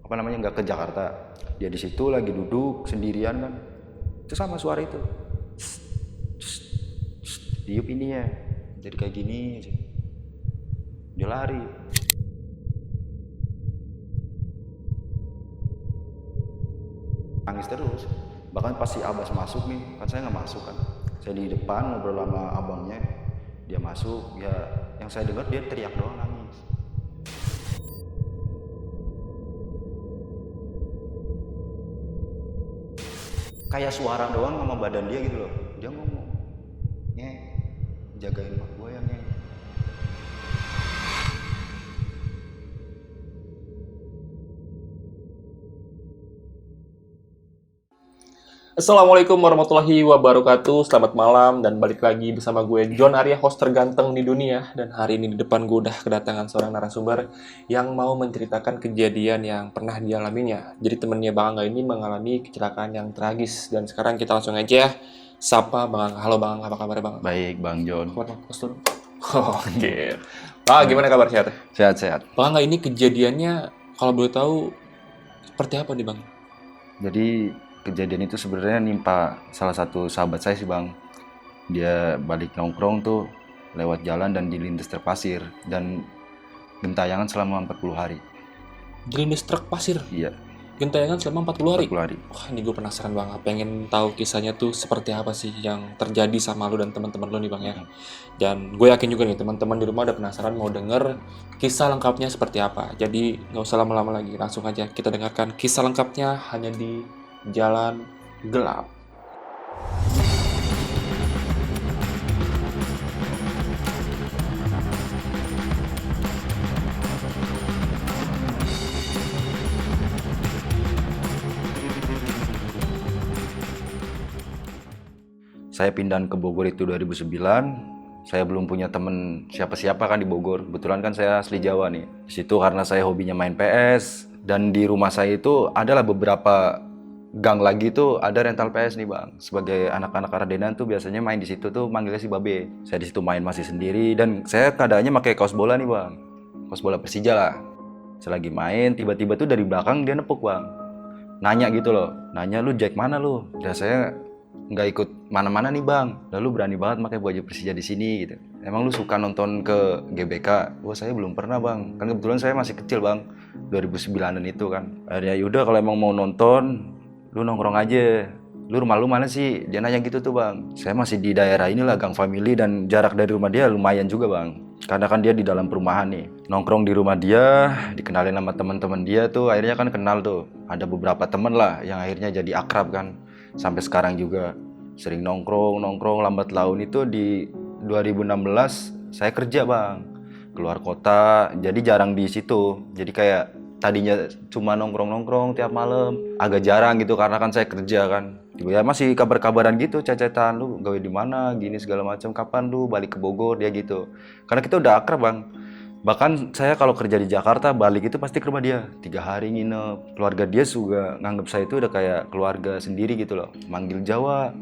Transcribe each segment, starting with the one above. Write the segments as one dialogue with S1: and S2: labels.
S1: nggak ke Jakarta. Dia di situ lagi duduk sendirian kan, itu sama suara itu, tiup ininya, jadi kayak gini aja. Dia lari, nangis terus. Bahkan pas si Abbas masuk nih, kan saya nggak masuk kan, saya di depan ngobrol sama abangnya, dia masuk, ya yang saya dengar dia teriak doang, nangis. Kayak suara doang sama badan dia gitu loh. Dia ngomong, "Nye, jagain mak gue ya, Nye."
S2: Assalamualaikum warahmatullahi wabarakatuh. Selamat malam dan balik lagi bersama gue John Arya, host terganteng di dunia. Dan hari ini di depan gue udah kedatangan seorang narasumber yang mau menceritakan kejadian yang pernah dialaminya. Jadi temennya Bang Angga ini mengalami kecelakaan yang tragis. Dan sekarang kita langsung aja sapa Bang Angga. Halo Bang Angga, apa kabar Bang?
S1: Baik Bang John.
S2: Host dulu. Oke. Bang, gimana kabar, sehat?
S1: Sehat-sehat.
S2: Bang Angga, ini kejadiannya kalau boleh tahu seperti apa nih Bang?
S1: Jadi kejadian itu sebenarnya nimpa salah satu sahabat saya sih Bang. Dia balik nongkrong tuh lewat jalan dan dilindas truk pasir dan gentayangan selama 40 hari.
S2: Dilindas truk pasir?
S1: Iya,
S2: Gentayangan selama 40 hari?
S1: 40 hari.
S2: Wah, ini gue penasaran banget. Pengen tahu kisahnya tuh seperti apa sih yang terjadi sama lu dan teman-teman lu nih Bang ya. Dan gue yakin juga nih teman-teman di rumah udah penasaran mau denger kisah lengkapnya seperti apa. Jadi nggak usah lama-lama lagi, langsung aja kita dengarkan kisah lengkapnya hanya di Jalan Gelap.
S1: Saya pindahan ke Bogor itu 2009. Saya belum punya temen siapa-siapa kan di Bogor. Kebetulan kan saya asli Jawa nih. Di situ karena saya hobinya main PS dan di rumah saya itu adalah beberapa gang lagi tuh ada rental PS nih Bang. Sebagai anak-anak Ardenan tuh biasanya main di situ tuh manggilnya si Babe. Saya di situ main masih sendiri dan saya keadaannya pakai kaos bola nih Bang. Kaos bola Persija lah. Saya lagi main, tiba-tiba tuh dari belakang dia nepuk Bang. Nanya gitu loh. Nanya, "Lu Jack mana lu?" Dan saya nggak ikut mana-mana nih Bang. Lalu berani banget pakai baju Persija di sini gitu. "Emang lu suka nonton ke GBK?" "Wah, saya belum pernah Bang. Kan kebetulan saya masih kecil Bang. 2009-an itu kan." "Ya udah kalau emang mau nonton, lu nongkrong aja. Lu rumah lu mana sih?" Dia nanya gitu tuh Bang. Saya masih di daerah inilah Gang Family dan jarak dari rumah dia lumayan juga Bang. Karena kan dia di dalam perumahan nih. Nongkrong di rumah dia, dikenalin sama teman-teman dia tuh, akhirnya kan kenal tuh. Ada beberapa temen lah yang akhirnya jadi akrab kan. Sampai sekarang juga sering nongkrong lambat laun itu di 2016 saya kerja Bang. Keluar kota, jadi jarang di situ. Jadi kayak tadinya cuma nongkrong tiap malam, agak jarang gitu karena kan saya kerja kan. Ya masih kabar-kabaran gitu, cecetan, "Lu gawe di mana, gini segala macam, kapan lu balik ke Bogor?" Dia gitu. Karena kita udah akrab Bang. Bahkan saya kalau kerja di Jakarta balik itu pasti ke rumah dia, 3 hari nginep. Keluarga dia juga nganggep saya itu udah kayak keluarga sendiri gitu loh. Manggil Jawa,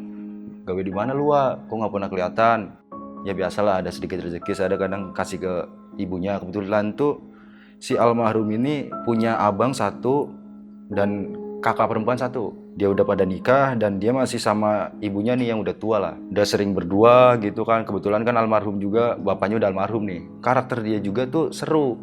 S1: "Gawe di mana lu Wak? Kok nggak pernah kelihatan?" Ya biasalah, ada sedikit rezeki saya ada kadang kasih ke ibunya. Kebetulan tuh si almarhum ini punya abang satu dan kakak perempuan satu. Dia udah pada nikah dan dia masih sama ibunya nih yang udah tua lah. Udah sering berdua gitu kan. Kebetulan kan almarhum juga, bapaknya udah almarhum nih. Karakter dia juga tuh seru.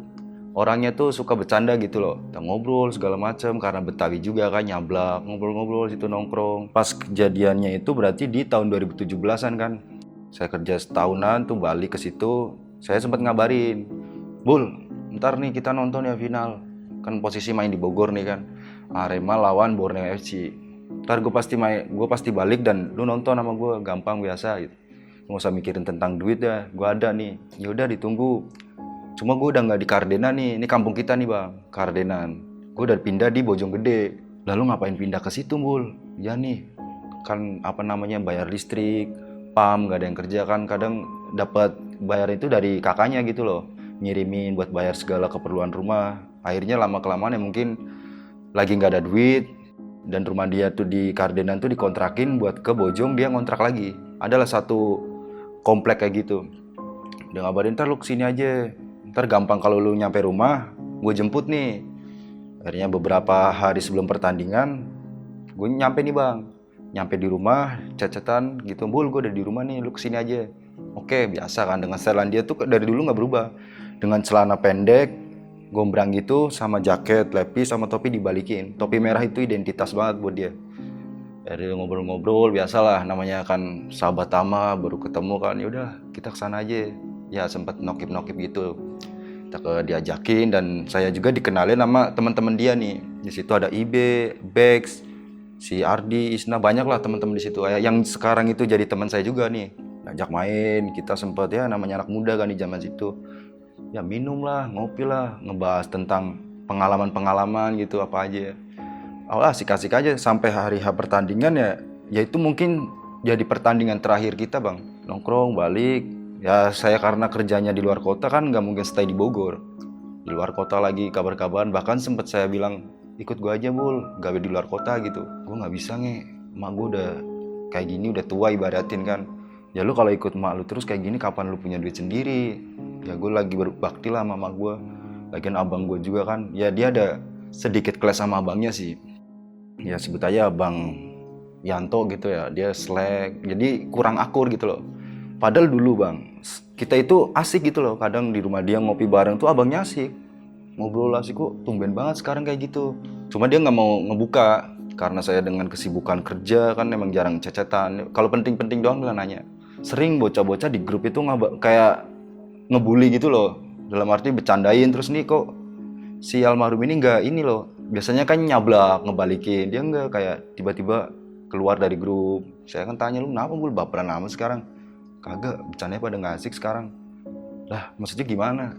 S1: Orangnya tuh suka bercanda gitu loh. Kita ngobrol segala macam karena Betawi juga kan, nyablak, ngobrol-ngobrol situ nongkrong. Pas kejadiannya itu berarti di tahun 2017-an kan. Saya kerja setahunan tuh balik ke situ. Saya sempat ngabarin, "Bul, ntar nih kita nonton ya final." Kan posisi main di Bogor nih kan. Arema lawan Borneo FC. "Ntar gue pasti balik dan lu nonton sama gue, gampang biasa gitu. Nggak usah mikirin tentang duit ya, gue ada nih." "Ya udah ditunggu. Cuma gue udah nggak di Kardenan nih, ini kampung kita nih Bang, Kardenan. Gue udah pindah di Bojonggede." "Lalu ngapain pindah ke situ Bul?" "Ya nih, kan bayar listrik, PAM, nggak ada yang kerja kan, kadang dapat bayar itu dari kakaknya gitu loh, ngirimin buat bayar segala keperluan rumah. Akhirnya lama kelamaan ya mungkin lagi nggak ada duit dan rumah dia tuh di Kardenan tuh dikontrakin buat ke Bojong, dia ngontrak lagi. Adalah satu komplek kayak gitu. Udah ngabarin, "Ntar lu kesini aja, ntar gampang kalau lu nyampe rumah gue jemput nih." Akhirnya beberapa hari sebelum pertandingan, gue nyampe nih bang. Nyampe di rumah, chat-chatan gitu, Bul gue udah di rumah nih, lu kesini aja. Oke, biasa kan, dengan setelan dia tuh dari dulu gak berubah. Dengan celana pendek, gombrang gitu, sama jaket, levis, sama topi dibalikin. Topi merah itu identitas banget buat dia. Dari ngobrol-ngobrol, biasalah namanya kan sahabat lama, baru ketemu kan, yaudah kita kesana aja. Ya sempet nokip-nokip gitu. Kita diajakin dan saya juga dikenalin sama teman-teman dia nih. Di situ ada Ibe, Bex, si Ardi, Isna, banyak lah teman-teman di situ. Yang sekarang itu jadi teman saya juga nih. Ngajak main, kita sempet ya namanya anak muda kan di zaman situ. Ya minum lah, ngopi lah, ngebahas tentang pengalaman-pengalaman gitu apa aja. Asik-asik aja sampai hari H pertandingan ya itu mungkin jadi pertandingan terakhir kita bang. Nongkrong, balik. Ya saya karena kerjanya di luar kota kan nggak mungkin stay di Bogor. Di luar kota lagi kabar-kabaran, bahkan sempet saya bilang, ikut gue aja Bul, gawe di luar kota gitu. Gue nggak bisa emak gue udah kayak gini, udah tua ibaratin kan. Ya lu kalau ikut emak lu terus kayak gini kapan lu punya duit sendiri? Ya gue lagi berbakti lah sama emak gue. Lagian abang gue juga kan, ya dia ada sedikit kelas sama abangnya sih. Ya sebut aja Bang Yanto gitu ya, dia slack, jadi kurang akur gitu loh. Padahal dulu bang, kita itu asik gitu loh, kadang di rumah dia ngopi bareng tuh abangnya asik. Ngobrol asik kok, tumben banget sekarang kayak gitu. Cuma dia nggak mau ngebuka, karena saya dengan kesibukan kerja kan emang jarang cecetan. Kalau penting-penting doang lah nanya. Sering bocah-bocah di grup itu kayak ngebully gitu loh. Dalam arti bercandain, terus nih kok si almarhum ini nggak ini loh. Biasanya kan nyablak, ngebalikin. Dia nggak, kayak tiba-tiba keluar dari grup. Saya kan tanya, lu kenapa Bul baperan amat sekarang? Kagak, bercandanya pada nggak asik sekarang. Lah maksudnya gimana?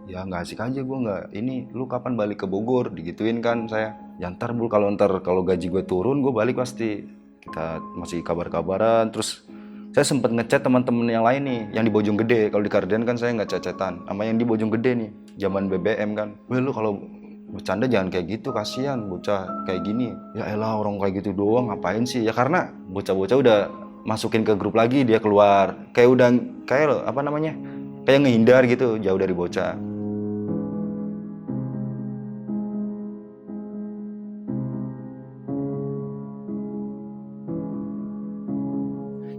S1: Ya nggak asik aja, gue nggak ini, lu kapan balik ke Bogor, digituin kan saya. Ya ntar Bul, kalau gaji gue turun gue balik pasti. Kita masih kabar-kabaran. Terus saya sempet ngechat teman-teman yang lain nih, yang di Bojonggede. Kalau di Kardian kan saya nggak chat-chatan, sama yang di Bojonggede nih, zaman BBM kan. Weh lu kalau bercanda jangan kayak gitu, kasihan bocah kayak gini. Ya elah, orang kayak gitu doang ngapain sih? Ya karena bocah-bocah udah masukin ke grup lagi, dia keluar kayak udah kayak lo apa namanya, kayak ngehindar gitu, jauh dari bocah.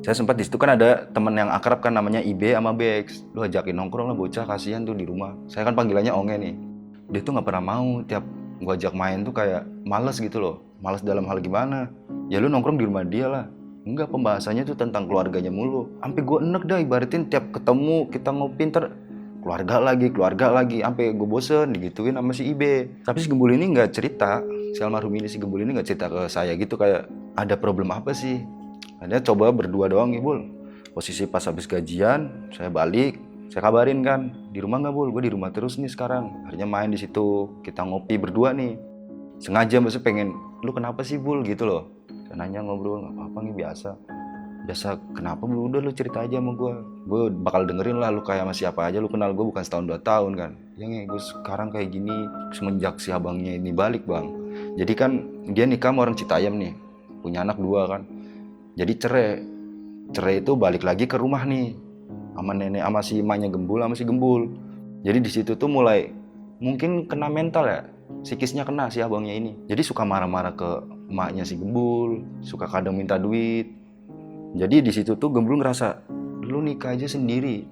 S1: Saya sempat di situ kan ada teman yang akrab kan namanya Ibe sama Bex. Lu ajakin nongkrong lah bocah, kasihan tuh di rumah. Saya kan panggilannya Onge nih. Dia tuh nggak pernah mau, tiap gua ajak main tuh kayak males gitu loh. Males dalam hal gimana? Ya lu nongkrong di rumah dia lah. Enggak, pembahasannya tuh tentang keluarganya mulu. Sampai gua enek dah, ibaratin tiap ketemu kita ngopi ntar keluarga lagi, sampai gue bosen digituin sama si Ibe. Tapi si Gembul ini nggak cerita, si almarhum ini, si Gembul ini nggak cerita ke saya gitu kayak ada problem apa sih. Akhirnya coba berdua doang nih Bul. Posisi pas habis gajian, saya balik, saya kabarin kan, di rumah nggak Bul? Gue di rumah terus nih sekarang. Akhirnya main di situ, kita ngopi berdua nih. Sengaja maksudnya pengen, lu kenapa sih Bul gitu loh. Saya nanya, ngobrol, nggak apa-apa nih, biasa. Biasa kenapa Bul? Udah lu cerita aja sama gue. Gue bakal dengerin lah, lu kayak sama siapa aja, lu kenal gue bukan setahun 2 tahun kan. Ya gue sekarang kayak gini semenjak si abangnya ini balik bang. Jadi kan dia nikah sama orang Citayam nih, punya anak 2 kan. Jadi cerai itu balik lagi ke rumah nih sama nenek, sama si emaknya Gembul, sama si Gembul. Jadi di situ tuh mulai mungkin kena mental ya, psikisnya kena si abangnya ini. Jadi suka marah-marah ke emaknya si Gembul, suka kadang minta duit. Jadi di situ tuh Gembul ngerasa, lu nikah aja sendiri,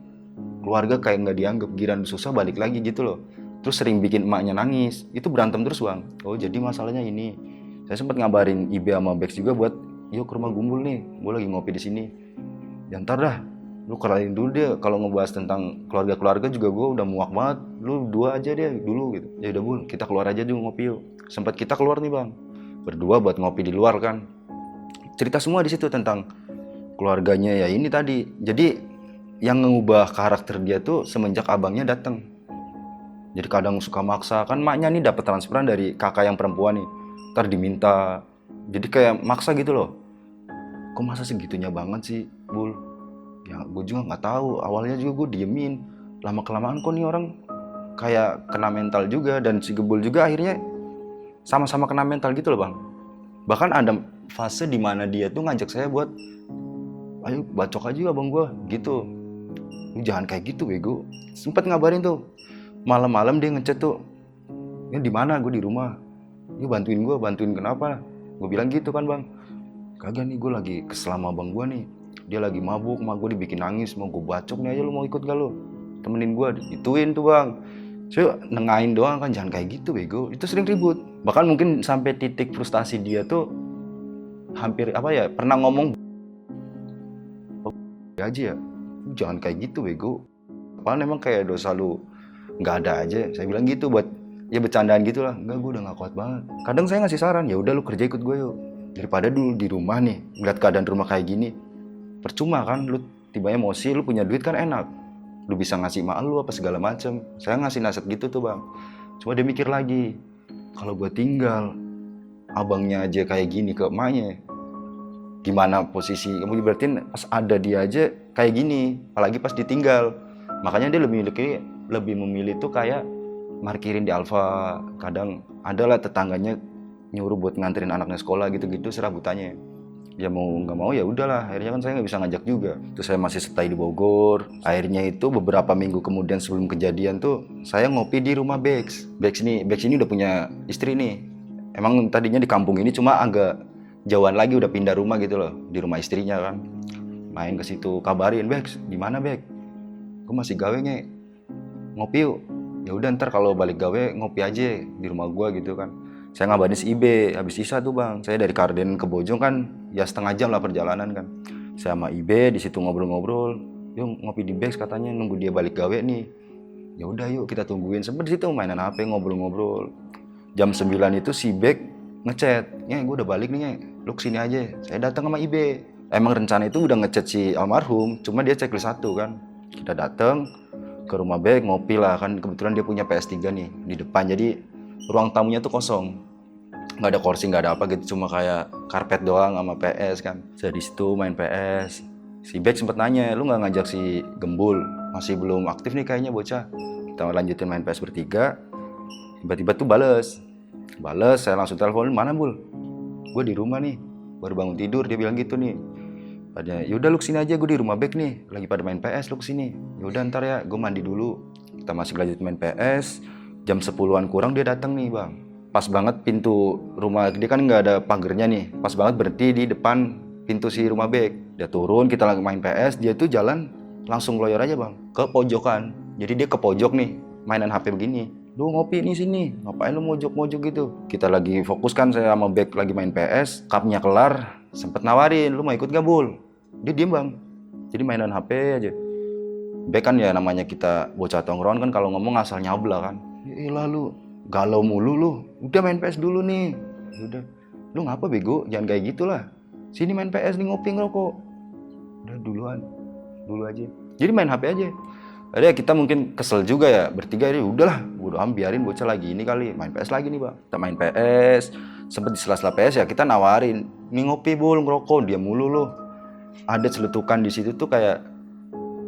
S1: keluarga kayak nggak dianggap, giran susah balik lagi gitu loh. Terus sering bikin emaknya nangis, itu berantem terus bang. Oh jadi masalahnya ini. Saya sempat ngabarin Ibe sama Bex juga buat, yuk ke rumah Gembul nih, gue lagi ngopi di sini. Ya ntar dah, lu kenalin dulu dia, kalau ngebahas tentang keluarga-keluarga juga gue udah muak banget. Lu 2 aja deh dulu gitu. Ya udah Bul, kita keluar aja dulu ngopi yuk. Sempat kita keluar nih bang, berdua buat ngopi di luar kan. Cerita semua di situ tentang keluarganya ya ini tadi. Jadi yang ngubah karakter dia tuh semenjak abangnya datang. Jadi kadang suka maksa, kan maknya nih dapat transferan dari kakak yang perempuan nih. Ntar diminta, jadi kayak maksa gitu loh. Kok masa segitunya banget sih Bul? Ya gue juga nggak tahu, awalnya juga gue diemin. Lama-kelamaan kok nih orang kayak kena mental juga. Dan si Gembul juga akhirnya sama-sama kena mental gitu loh bang. Bahkan ada fase dimana dia tuh ngajak saya buat, ayo bacok aja abang gue gitu. Lu jangan kayak gitu bego. Sempet ngabarin tuh, malam-malam dia ngechat tuh, Ya di mana? Gue di rumah. Ya bantuin kenapa? Gue bilang gitu kan bang. Kagak nih, gue lagi kesel sama abang gue nih. Dia lagi mabuk, mak gue dibikin nangis, mau gue bacok nih aja, lu mau ikut gak lu? Temenin gue, gituin tuh bang. Saya nengahin doang kan, jangan kayak gitu bego. Itu sering ribut. Bahkan mungkin sampai titik frustasi dia tuh hampir pernah ngomong aja ya, jangan kayak gitu bego. Apalagi emang kayak dosa lu nggak ada aja. Saya bilang gitu buat ya bercandaan gitu lah. Enggak, gue udah nggak kuat banget. Kadang saya ngasih saran, ya udah lu kerja ikut gue yuk. Daripada dulu di rumah nih ngeliat keadaan rumah kayak gini, percuma kan lu tiba emosi, lu punya duit kan enak, lu bisa ngasih mak lu apa segala macem. Saya ngasih nasihat gitu tuh bang. Cuma dia mikir lagi, kalau gue tinggal abangnya aja kayak gini ke emaknya, gimana posisi kamu? Berarti pas ada dia aja kayak gini, apalagi pas ditinggal. Makanya dia lebih memilih tuh kayak markirin di Alfa. Kadang adalah tetangganya nyuruh buat nganterin anaknya sekolah gitu-gitu serabutannya. Ya mau nggak mau ya udahlah, akhirnya kan saya nggak bisa ngajak juga. Terus saya masih stay di Bogor. Akhirnya itu beberapa minggu kemudian sebelum kejadian tuh saya ngopi di rumah Bex. Bex ini udah punya istri nih. Emang tadinya di kampung ini, cuma agak jauhan lagi, udah pindah rumah gitu loh, di rumah istrinya kan. Main ke situ, kabarin, Bex, di mana Bex? Gue masih gawe nge, ngopi yuk. Ya udah ntar kalau balik gawe ngopi aja di rumah gue gitu kan. Saya ngabarin si Ibe, habis Isa tuh bang. Saya dari Karden ke Bojong kan ya setengah jam lah perjalanan kan. Saya sama Ibe di situ ngobrol-ngobrol. Yuk ngopi di Bex katanya, nunggu dia balik gawe nih. Ya udah yuk kita tungguin. Sempet di situ mainan HP, ngobrol-ngobrol. Jam 9 itu si Bex ngechat, "Nge, gue udah balik nih, Nge. Lu kesini aja." Saya datang sama Ibe. Emang rencana itu udah ngechat si almarhum, cuma dia checklist 1 kan. Kita datang ke rumah Bex, ngopi lah kan. Kebetulan dia punya PS3 nih di depan, jadi ruang tamunya tuh kosong, nggak ada kursi, nggak ada apa gitu, cuma kayak karpet doang sama PS kan. Saya di situ main PS. Si Bex sempet nanya, lu nggak ngajak si Gembul, masih belum aktif nih kayaknya bocah. Kita lanjutin main PS bertiga. Tiba-tiba tuh bales, saya langsung telepon, "Mana Bul?" "Gue di rumah nih, baru bangun tidur." Dia bilang gitu nih. Pada, "Yaudah lu kesini aja, gue di rumah Bex nih, lagi pada main PS, lu kesini." "Yaudah ntar ya, gue mandi dulu." Kita masih lanjut main PS. Jam 10-an kurang dia datang nih bang. Pas banget pintu rumah dia kan nggak ada pagernya nih. Pas banget berhenti di depan pintu si rumah Bex. Dia turun, kita lagi main PS, dia tuh jalan langsung loyor aja bang, ke pojokan. Jadi dia ke pojok nih, mainan HP begini. "Lu ngopi nih sini, ngapain lu mojok-mojok gitu?" Kita lagi fokus kan, saya sama Bex lagi main PS. Cupnya kelar, sempet nawarin, "Lu mau ikut gak Bul?" Dia diem bang, jadi mainan HP aja. Bex kan ya namanya kita bocah tongkrongan kan, kalau ngomong asal nyabla kan. "Iyalah lu, galau mulu lu. Udah main PS dulu nih." "Udah." "Lu ngapa bego? Jangan kayak gitulah. Sini main PS nih, ngopi ngerokok." "Udah dulu aja." Jadi main HP aja. Ada kita mungkin kesel juga ya bertiga, ya udahlah, bodo amat, biarin bocah lagi ini kali main PS lagi nih bang. Kita main PS, sempet di sela-sela PS ya kita nawarin, "Nih ngopi Bul, ngerokok." Dia mulu lu. Ada celetukan di situ tuh kayak,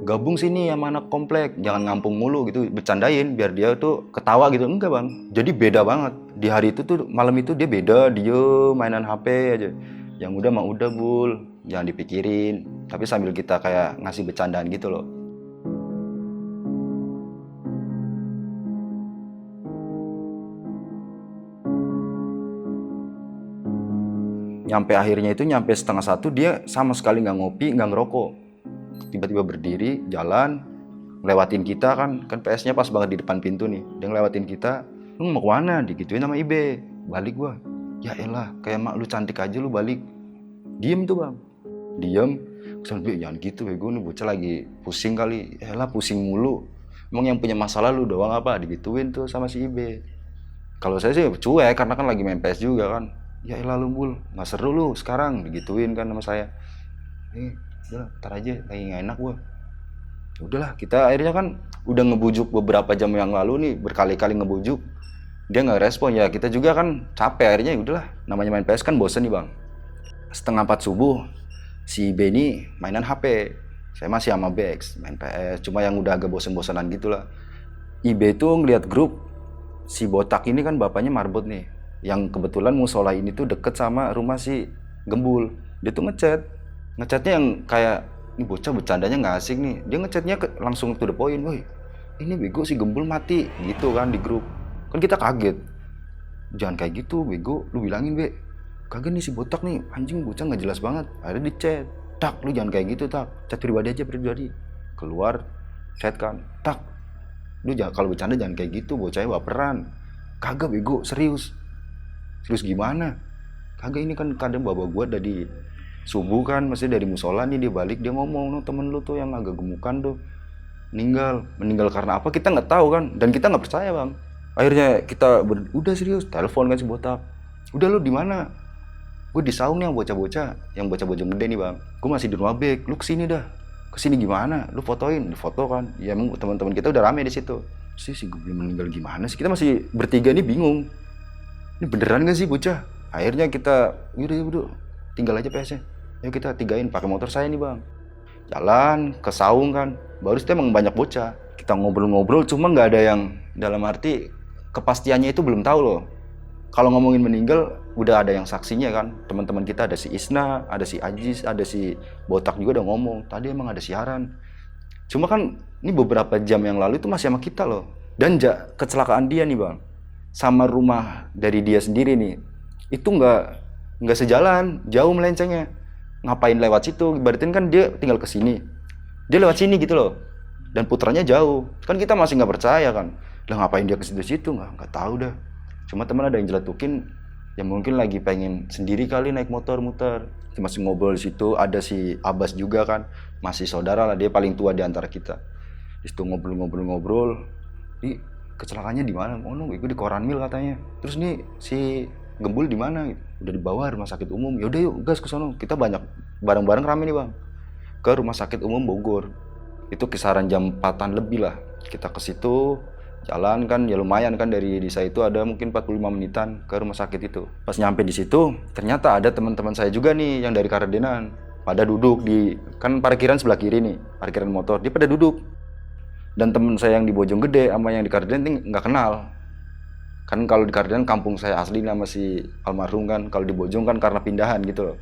S1: "Gabung sini sama anak komplek, jangan ngampung mulu," gitu, bercandain biar dia tuh ketawa gitu. Enggak bang, jadi beda banget. Di hari itu tuh, malam itu dia beda, dia mainan HP aja. Yang udah mah udah Bul, jangan dipikirin. Tapi sambil kita kayak ngasih bercandaan gitu loh. Nyampe setengah 1 dia sama sekali nggak ngopi, nggak ngerokok. Tiba-tiba berdiri, jalan, ngelewatin kita kan PS-nya pas banget di depan pintu nih. Dia ngelewatin kita, "Lu mau kemana?" Digituin sama Ibe. "Balik gua." "Ya elah, kayak mak lu cantik aja lu balik." Diem tuh bang, diem. Sampai, "Jangan gitu bego, nih bocah lagi pusing kali." "Elah pusing mulu, emang yang punya masalah lu doang apa?" Digituin tuh sama si Ibe. Kalau saya sih cuek karena kan lagi main PS juga kan. "Ya elah lu Bul, nggak seru lu sekarang," digituin kan sama saya. Udah ntar aja, lagi nggak enak gua." Udahlah, kita akhirnya kan udah ngebujuk beberapa jam yang lalu nih, berkali-kali ngebujuk, dia nggak respon. Ya kita juga kan capek, akhirnya udahlah, namanya main PS kan bosen nih bang. Setengah 4 subuh si Benny mainan HP, saya masih sama Bex main PS, cuma yang udah agak bosen-bosenan gitulah. Ibe tuh ngeliat grup, si botak ini kan bapaknya marbot nih, yang kebetulan musola ini tuh deket sama rumah si Gembul. Dia tuh ngechatnya yang kayak, "Ini bocah bercandanya nggak asik nih." Dia ngechatnya langsung to the point, "Woi, ini bego si Gembul mati," gitu kan di grup. Kan kita kaget, jangan kayak gitu bego, lu bilangin be, kagak nih si botak nih anjing bocah nggak jelas banget. Akhirnya di chat, tak lu jangan kayak gitu tak, chat pribadi aja pribadi. Keluar chat kan, tak lu jangan, kalau bercanda jangan kayak gitu, bocahnya baperan. Kagak bego, serius. Serius gimana? Kagak, ini kan kadang bawa gua dari subuh kan, maksudnya dari musola nih dia balik, dia ngomong, no temen lu tuh yang agak gemukan tuh meninggal karena apa kita nggak tahu kan, dan kita nggak percaya bang. Akhirnya kita udah serius telepon kan si botak, udah lu di mana? Gue di saung nih yang bocah-bocah gede nih bang, gue masih di rumah bek, lu kesini dah. Kesini gimana? Lu fotoin, di foto kan, ya emang teman-teman kita udah rame di situ. Si gue meninggal gimana sih, kita masih bertiga nih bingung, ini beneran gak sih bocah? Akhirnya kita yaudah tinggal aja PS-nya, ayo kita tigain pakai motor saya nih bang, jalan ke saung kan. Baru itu emang banyak bocah, kita ngobrol-ngobrol, cuma nggak ada yang dalam arti kepastiannya itu belum tahu loh. Kalau ngomongin meninggal udah ada yang saksinya kan, teman-teman kita, ada si Isna, ada si Ajis, ada si Botak juga udah ngomong tadi emang ada siaran. Cuma kan ini beberapa jam yang lalu itu masih sama kita loh. Dan kecelakaan dia nih bang sama rumah dari dia sendiri nih itu nggak sejalan, jauh melencengnya. Ngapain lewat situ, berarti kan dia tinggal ke sini, dia lewat sini gitu loh, dan putranya jauh kan, kita masih nggak percaya kan, lah ngapain dia ke situ nggak tahu dah. Cuma teman ada yang jeletukin, ya mungkin lagi pengen sendiri kali naik motor muter. Masih ngobrol di situ, ada si Abbas juga kan, masih saudara lah, dia paling tua di antara kita. Di situ ngobrol, di kecelakaannya di mana? Oh no, itu di Koranmil katanya. Terus nih si Gembul di mana? Udah dibawa rumah sakit umum. Yaudah yuk gas ke sono, kita banyak bareng-bareng rame nih bang, ke rumah sakit umum Bogor. Itu kisaran jam 4-an lebih lah kita ke situ. Jalan kan ya lumayan kan, dari desa itu ada mungkin 45 menitan ke rumah sakit itu. Pas nyampe di situ ternyata ada teman-teman saya juga nih yang dari Kardenan, pada duduk di kan parkiran sebelah kiri nih, parkiran motor, dia pada duduk. Dan teman saya yang di Bojonggede sama yang di Kardenan ini nggak kenal kan. Kalau di Kardenan kampung saya asli nama si almarhum kan, kalau di Bojong kan karena pindahan gitu loh.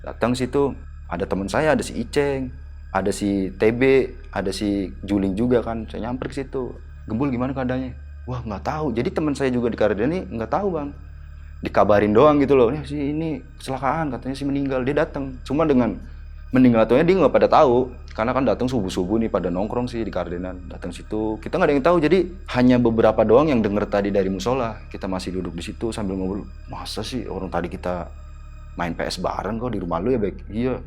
S1: Datang situ ada teman saya, ada si Iceng, ada si TB, ada si Juling juga kan. Saya nyamper ke situ, Gembul gimana keadaannya? Wah nggak tahu. Jadi teman saya juga di Kardenan ini nggak tahu bang, dikabarin doang gitu loh, si ini kecelakaan katanya si meninggal. Dia datang, cuma dengan meninggal ataunya dia nggak pada tahu, karena kan datang subuh nih pada nongkrong sih di Kardenan. Datang situ kita nggak ada yang tahu, jadi hanya beberapa doang yang denger tadi dari musola. Kita masih duduk di situ sambil ngobrol, masa sih orang tadi kita main PS bareng kok di rumah lu ya Bek? Iya,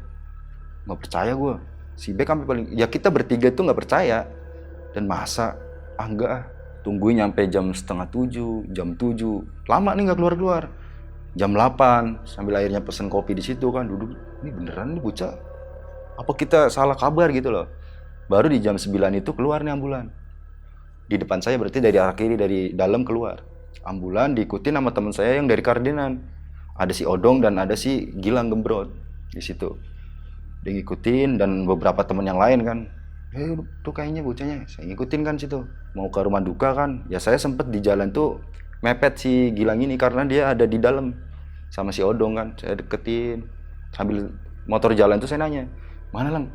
S1: nggak percaya gue. Si Bek sampai paling, ya kita bertiga tuh nggak percaya. Dan masa enggak ah, tungguin nyampe jam 6:30, jam 7, lama nih nggak keluar. Jam 8 sambil akhirnya pesen kopi di situ kan, duduk, ini beneran nih bocah, apa kita salah kabar gitu loh. Baru di jam 9 itu keluar nih ambulan di depan saya, berarti dari arah kiri, dari dalam keluar ambulan, diikutin sama teman saya yang dari Kardenan, ada si Odong dan ada si Gilang Gembrot di situ. Dia ngikutin dan beberapa teman yang lain kan. Tuh kayaknya bocahnya, saya ngikutin kan situ mau ke rumah duka kan. Ya saya sempet di jalan tuh mepet si Gilang ini karena dia ada di dalam sama si Odong kan. Saya deketin sambil motor jalan tuh saya nanya, mana Lang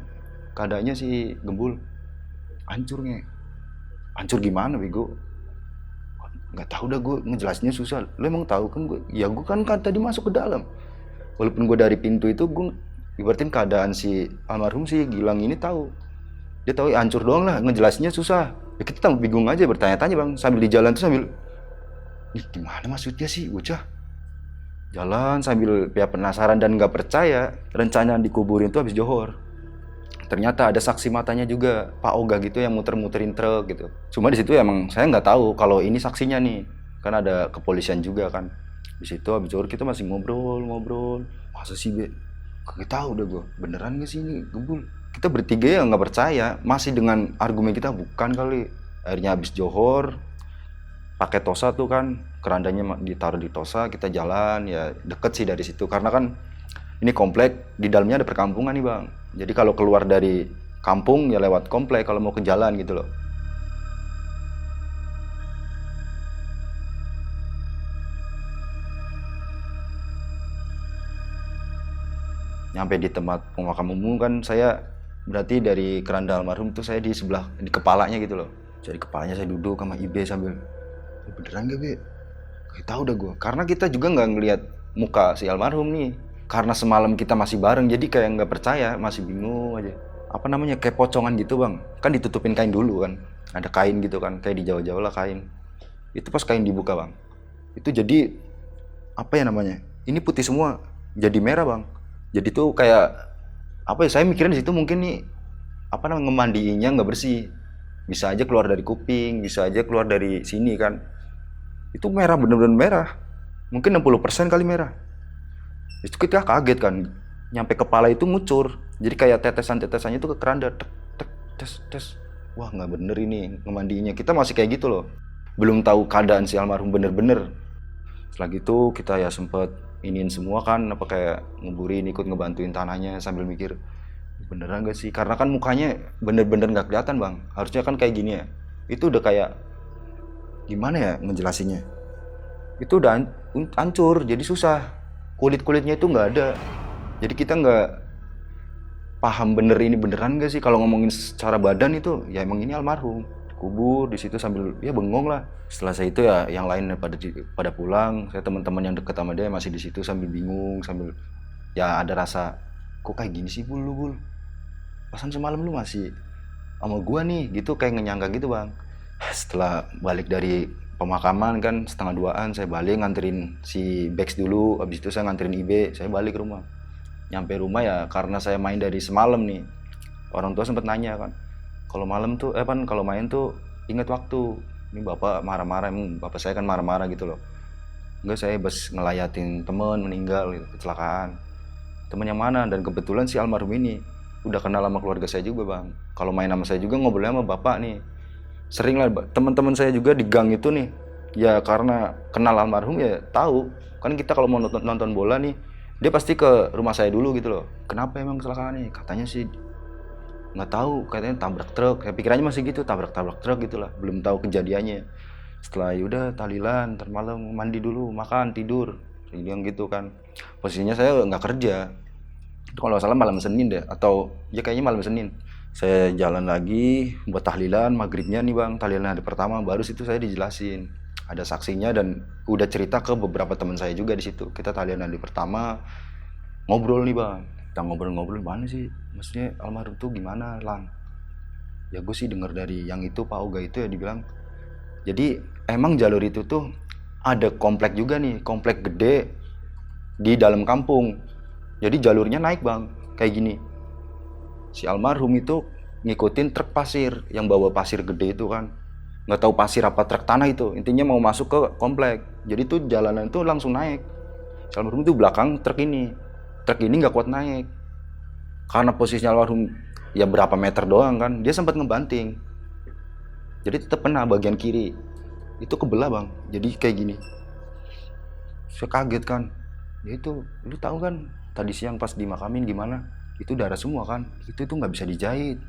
S1: keadaannya si Gembul? Hancurnya. Hancur gimana bego? Nggak tahu dah, gue ngejelasinnya susah. Lo emang tahu kan? Gue ya gue kan tadi masuk ke dalam, walaupun gue dari pintu itu gue ibaratin keadaan si almarhum si Gilang ini tahu. Dia tahu ya, hancur doang lah, ngejelasinnya susah. Ya kita tambah bingung aja, bertanya-tanya bang sambil di jalan tuh, sambil nih gimana maksudnya sih bocah. Jalan sambil ya penasaran dan nggak percaya rencana dikuburin tuh habis johor. Ternyata ada saksi matanya juga, Pak Oga gitu yang muter-muterin truk gitu. Cuma di situ emang saya nggak tahu kalau ini saksinya nih, kan ada kepolisian juga kan. Di situ habis johor kita masih ngobrol. Masa sih Be? Kagak tahu udah gue, beneran gak sih ini Gembul? Kita bertiga ya nggak percaya, masih dengan argumen kita bukan kali. Akhirnya habis johor pakai Tosa tuh kan, kerandanya ditaruh di Tosa, kita jalan ya deket sih dari situ karena kan ini komplek, di dalamnya ada perkampungan nih bang. Jadi kalau keluar dari kampung ya lewat komplek kalau mau ke jalan gitu loh. Nyampe di tempat pemakaman umum kan, saya berarti dari keranda almarhum tuh saya di sebelah, di kepalanya gitu loh. Jadi kepalanya saya duduk sama Ibe sambil, beneran gak Be? Gak tahu dah gue, karena kita juga nggak ngelihat muka si almarhum nih. Karena semalam kita masih bareng, jadi kayak nggak percaya, masih bingung aja. Apa namanya, kayak pocongan gitu bang, kan ditutupin kain dulu kan, ada kain gitu kan, kayak di Jawa-Jawa lah kain. Itu pas kain dibuka bang, itu jadi apa ya namanya, ini putih semua, jadi merah bang. Jadi tuh kayak apa ya, saya mikirin di situ mungkin nih apa namanya, ngemandiinnya nggak bersih, bisa aja keluar dari kuping, bisa aja keluar dari sini kan. Itu merah, bener-bener merah, mungkin 60% kali merah. Itu kita kaget kan, nyampe kepala itu ngucur, jadi kayak tetesan-tetesannya itu ke keranda, tek tek tes tes. Wah nggak bener ini ngemandiinnya, kita masih kayak gitu loh, belum tahu keadaan si almarhum bener-bener. Setelah gitu kita ya sempet iniin semua kan, apa kayak nguburin, ikut ngebantuin tanahnya sambil mikir beneran gak sih, karena kan mukanya bener-bener nggak kelihatan bang, harusnya kan kayak gini ya. Itu udah kayak gimana ya ngejelasinnya, itu udah hancur, jadi susah, kulit-kulitnya itu nggak ada. Jadi kita nggak paham bener ini beneran gak sih. Kalau ngomongin secara badan itu ya emang ini almarhum, kubur di situ sambil ya bengong lah. Setelah saya itu ya yang lain pada pulang, saya teman-teman yang deket sama dia masih di situ sambil bingung, sambil ya ada rasa kok kayak gini sih bul, lu bul, pasan semalam lu masih sama gua nih gitu, kayak ngenyangka gitu bang. Setelah balik dari pemakaman kan setengah duaan, saya balik nganterin si Bex dulu, habis itu saya nganterin Ibe, saya balik ke rumah. Nyampe rumah ya karena saya main dari semalam nih, orang tua sempet nanya kan, kalau malam tuh kan kalau main tuh inget waktu. Ini bapak marah-marah, emang bapak saya kan marah-marah gitu loh. Enggak, saya bes ngelayatin temen meninggal gitu, kecelakaan. Temen yang mana? Dan kebetulan si almarhum ini udah kenal sama keluarga saya juga bang. Kalau main sama saya juga ngobrolnya sama bapak nih, sering lah. Teman-teman saya juga di gang itu nih, ya karena kenal almarhum ya tahu kan, kita kalau mau nonton bola nih dia pasti ke rumah saya dulu gitu loh. Kenapa emang kecelakaan nih? Katanya sih nggak tahu, katanya tabrak truk. Ya pikirannya masih gitu, tabrak truk gitulah, belum tahu kejadiannya. Setelah yaudah tahlilan, ntar malam mandi dulu, makan, tidur, yang gitu kan. Posisinya saya nggak kerja, itu kalau nggak salah malam Senin deh, atau ya kayaknya malam Senin. Saya jalan lagi buat tahlilan maghribnya nih bang, tahlilan hari pertama. Baru situ saya dijelasin, ada saksinya dan udah cerita ke beberapa teman saya juga di situ. Kita tahlilan hari pertama, ngobrol nih bang, kita ngobrol-ngobrol, mana sih maksudnya almarhum tuh gimana lang. Ya gue sih denger dari yang itu Pak Oga itu ya, dibilang jadi emang jalur itu tuh ada komplek juga nih, komplek gede di dalam kampung. Jadi jalurnya naik bang, kayak gini. Si almarhum itu ngikutin truk pasir yang bawa pasir gede itu kan, nggak tahu pasir apa truk tanah itu, intinya mau masuk ke komplek. Jadi tuh jalanan itu langsung naik. Si almarhum itu belakang truk ini nggak kuat naik karena posisinya almarhum ya berapa meter doang kan, dia sempat ngebanting, jadi tetap kena bagian kiri itu, kebelah bang. Jadi kayak gini, saya kaget kan. Ya itu lu tahu kan tadi siang pas dimakamin gimana, itu darah semua kan, itu tuh nggak bisa dijahit.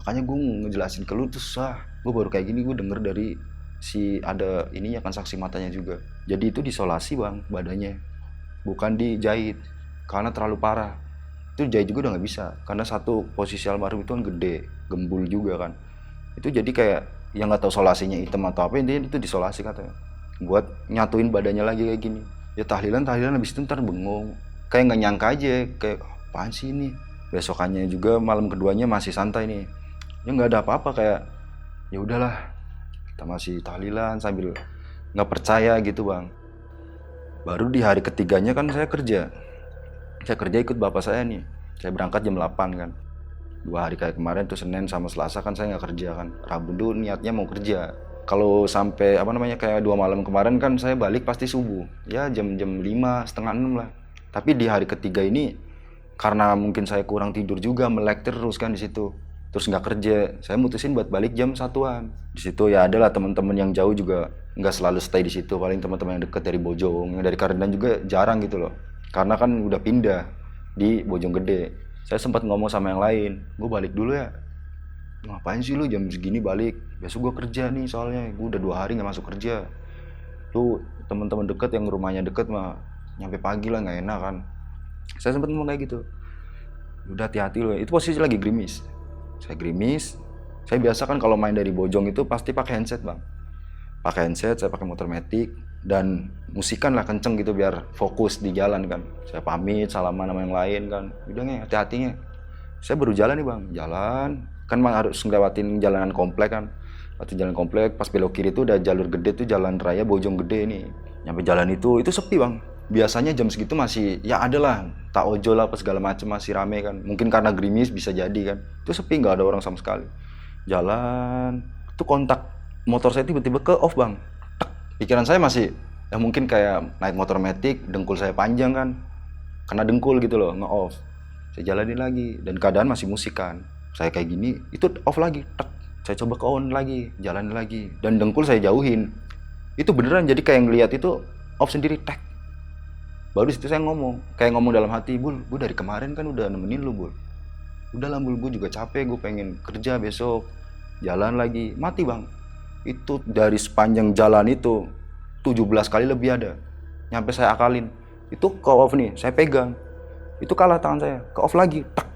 S1: Makanya gue ngejelasin ke lu tuh susah. Gue baru kayak gini gue denger dari si ada ininya kan, saksi matanya juga. Jadi itu disolasi bang badannya, bukan dijahit karena terlalu parah. Itu jahit juga udah nggak bisa karena satu posisi almarhum itu kan gede, gembul juga kan. Itu jadi kayak yang nggak tahu solasinya hitam atau apa, intinya itu disolasi katanya buat nyatuin badannya lagi kayak gini. Ya tahlilan habis itu ntar bengong, kayak nggak nyangka aja, kayak apaan sih ini. Besokannya juga malam keduanya masih santai nih, ya nggak ada apa-apa, kayak ya udahlah kita masih tahlilan sambil nggak percaya gitu bang. Baru di hari ketiganya kan saya kerja ikut bapak saya nih. Saya berangkat jam 8 kan, 2 hari kayak kemarin tuh Senin sama Selasa kan saya nggak kerja kan. Rabu dulu niatnya mau kerja. Kalau sampai apa namanya kayak 2 malam kemarin kan saya balik pasti subuh, ya jam 5 setengah 6 lah. Tapi di hari ketiga ini karena mungkin saya kurang tidur juga, melek terus kan di situ, terus nggak kerja, saya mutusin buat balik jam 1-an. Di situ ya adalah teman-teman yang jauh juga nggak selalu stay di situ, paling teman-teman yang deket dari Bojong, yang dari Karenan juga jarang gitu loh, karena kan udah pindah di Bojonggede. Saya sempat ngomong sama yang lain, gue balik dulu ya. Ngapain sih lu jam segini balik? Besok gue kerja nih, soalnya gue udah 2 hari nggak masuk kerja. Tuh teman-teman deket yang rumahnya deket mah nyampe pagi lah, nggak enak kan. Saya sempat ngomong kayak gitu. Udah hati-hati loh. Itu posisi lagi gerimis. Saya gerimis. Saya biasa kan kalau main dari Bojong itu pasti pakai handset bang. Pakai handset, saya pakai motor metik. dan musikan lah kenceng gitu biar fokus di jalan kan. Saya pamit, salaman sama yang lain kan. Udah nge, hati-hati nge. Saya baru jalan nih bang, jalan. Kan bang harus ngelewatin jalanan komplek kan. Waktu jalan komplek, pas belok kiri itu udah jalur gede tuh jalan raya Bojonggede nih. Nyampe jalan itu sepi bang. Biasanya jam segitu masih, ya ada lah, tak ojol lah apa segala macem masih rame kan. Mungkin karena gerimis bisa jadi kan. Itu sepi, nggak ada orang sama sekali. Jalan, itu kontak motor saya tiba-tiba ke off bang. Tek. Pikiran saya masih, ya mungkin kayak naik motor metik, dengkul saya panjang kan. Kena dengkul gitu loh, nge-off. Saya jalanin lagi, dan keadaan masih musik kan. Saya kayak gini, itu off lagi. Tek. Saya coba ke on lagi, jalanin lagi. Dan dengkul saya jauhin. Itu beneran, jadi kayak ngeliat itu off sendiri, tek. Baru situ saya ngomong, kayak ngomong dalam hati, Bul, gue dari kemarin kan udah nemenin lu, Bul. Udah lah, Bul, gue juga capek, gue pengen kerja besok. Jalan lagi, mati bang. Itu dari sepanjang jalan itu, 17 kali lebih ada. Nyampe saya akalin, itu ke off nih, saya pegang. Itu kalah tangan saya, ke off lagi, tak.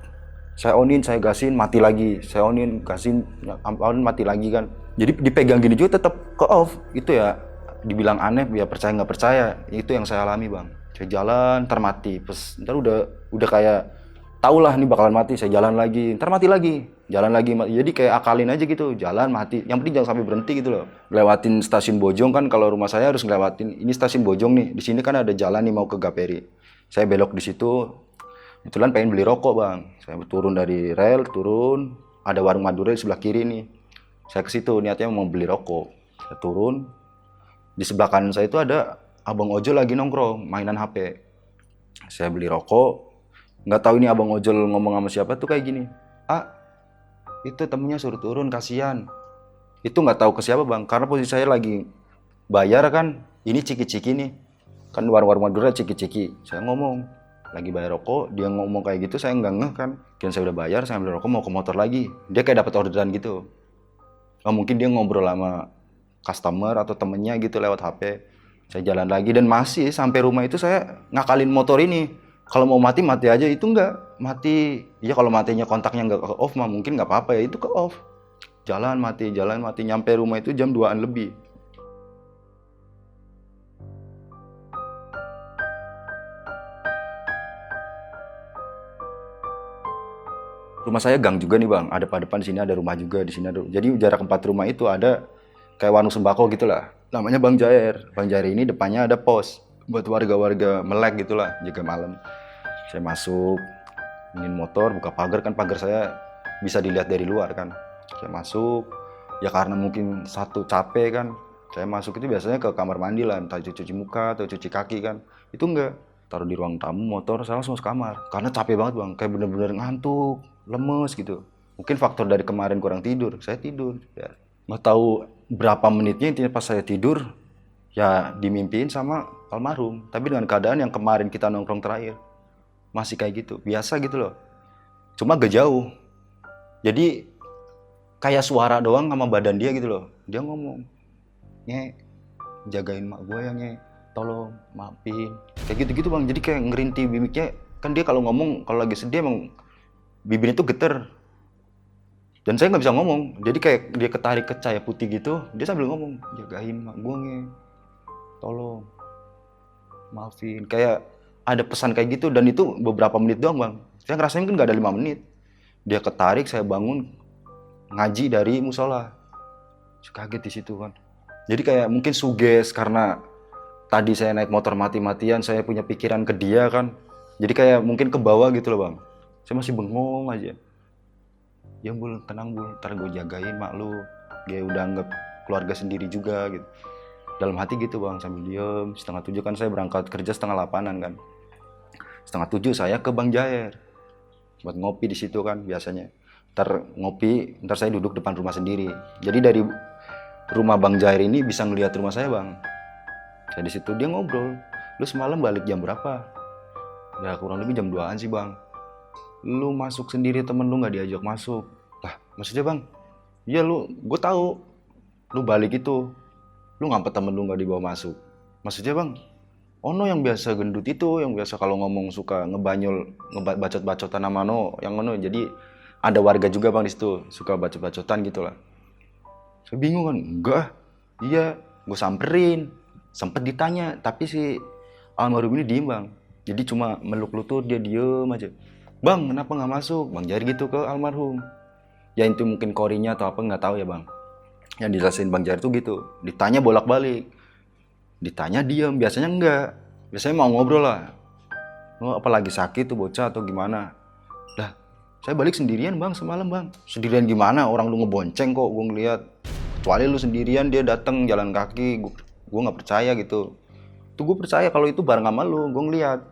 S1: Saya onin, saya gasin, mati lagi. Saya onin, gasin, on, mati lagi kan. Jadi dipegang gini juga tetap ke off. Itu ya, dibilang aneh, ya percaya nggak percaya. Itu yang saya alami bang. Saya jalan, ntar mati. Ntar udah kayak tau lah nih bakalan mati. Saya jalan lagi, ntar mati lagi. Jalan lagi, mati. Jadi kayak akalin aja gitu. Jalan, mati. Yang penting jangan sampai berhenti gitu loh. Lewatin stasiun Bojong kan, kalau rumah saya harus ngelewatin. Ini stasiun Bojong nih. Di sini kan ada jalan nih mau ke Gaperi. Saya belok di situ. Kebetulan pengen beli rokok bang. Saya turun dari rel, turun. Ada warung Madura di sebelah kiri nih. Saya ke situ niatnya mau beli rokok. Saya turun. Di sebelah kanan saya itu ada abang ojol lagi nongkrong, mainan HP. Saya beli rokok, nggak tahu ini abang ojol ngomong sama siapa tuh kayak gini. Ah, itu temennya suruh turun, kasihan. Itu nggak tahu ke siapa bang, karena posisi saya lagi bayar kan. Ini ciki-ciki nih, kan warung-warung Madura ciki-ciki. Saya ngomong, lagi bayar rokok, dia ngomong kayak gitu, saya nggak ngeh kan. Kira saya udah bayar, saya ambil rokok mau ke motor lagi. Dia kayak dapat orderan gitu. Oh, mungkin dia ngobrol sama customer atau temennya gitu lewat HP. Saya jalan lagi dan masih sampai rumah itu saya ngakalin motor ini. Kalau mau mati, mati aja. Itu enggak. Mati. Ya kalau matinya kontaknya enggak ke off mah mungkin enggak apa-apa ya. Itu ke off. Jalan mati. Nyampe rumah itu jam 2-an lebih. Rumah saya gang juga nih bang. Ada pada depan di sini ada rumah juga. Di sini ada. Jadi jarak 4 rumah itu ada kayak warung sembako gitulah. Namanya Bang Jair. Bang Jair ini depannya ada pos buat warga-warga melek gitulah, jaga malam. Saya masuk, ingin motor, buka pagar kan, pagar saya bisa dilihat dari luar kan. Saya masuk, ya karena mungkin satu capek kan. Saya masuk itu biasanya ke kamar mandi lah, entah cuci muka atau cuci kaki kan. Itu enggak, taruh di ruang tamu motor, saya langsung masuk kamar. Karena capek banget bang, kayak bener-bener ngantuk, lemes gitu. Mungkin faktor dari kemarin kurang tidur, saya tidur. Ya. Nggak tahu berapa menitnya, intinya pas saya tidur ya dimimpiin sama almarhum, tapi dengan keadaan yang kemarin kita nongkrong terakhir masih kayak gitu, biasa gitu loh, cuma gak jauh. Jadi kayak suara doang sama badan dia gitu loh. Dia ngomong, Nge, jagain mak gue ya Nge, tolong maafin, kayak gitu-gitu bang. Jadi kayak ngerinti mimiknya kan. Dia kalau ngomong kalau lagi sedih emang bibirnya tuh geter. Dan saya nggak bisa ngomong, jadi kayak dia ketarik ke cahaya putih gitu, dia sambil ngomong, jagain mak gue Nge, tolong, maafin. Kayak ada pesan kayak gitu, dan itu beberapa menit doang bang. Saya ngerasain kan nggak ada 5 menit. Dia ketarik, saya bangun, ngaji dari musola. Saya kaget di situ kan. Jadi kayak mungkin suges, karena tadi saya naik motor mati-matian, saya punya pikiran ke dia kan. Jadi kayak mungkin ke bawah gitu loh bang. Saya masih bengong aja. Ya Bul, tenang Bul, ntar gue jagain mak lu. Dia udah anggap keluarga sendiri juga gitu. Dalam hati gitu bang, sambil diem. 6:30 kan saya berangkat kerja 6:30-an kan. 6:30 saya ke Bang Jair buat ngopi di situ kan biasanya. Ntar ngopi, ntar saya duduk depan rumah sendiri. Jadi dari rumah Bang Jair ini bisa ngelihat rumah saya bang. Saya di situ, dia ngobrol, lu semalam balik jam berapa? Ya kurang lebih jam 2-an sih bang. Lu masuk sendiri, temen lu nggak diajak masuk. Lah maksudnya bang? Iya gue tahu lu balik itu, lu ngampet temen lu nggak dibawa masuk. Maksudnya bang? Ono yang biasa gendut itu, yang biasa kalau ngomong suka ngebanyol, ngebacot-bacotan sama no, yang ono. Jadi ada warga juga bang di situ, suka bacot-bacotan gitu lah. Saya bingung kan, enggak, iya, gue samperin. Sempet ditanya, tapi si almarhum ini diem bang. Jadi cuma meluk lutut, dia diem aja. Bang, kenapa nggak masuk? Bang Jari gitu ke almarhum. Ya itu mungkin korinya atau apa nggak tahu ya bang. Yang dijelasin Bang Jari tuh gitu. Ditanya bolak-balik. Ditanya diem, biasanya enggak. Biasanya mau ngobrol lah. Oh, apalagi sakit tuh bocah atau gimana. Lah, saya balik sendirian bang semalam bang. Sendirian gimana? Orang lu ngebonceng kok gue ngeliat. Kecuali lu sendirian dia datang jalan kaki. Gue nggak percaya gitu. Tuh gue percaya kalau itu bareng sama lu, gue ngeliat.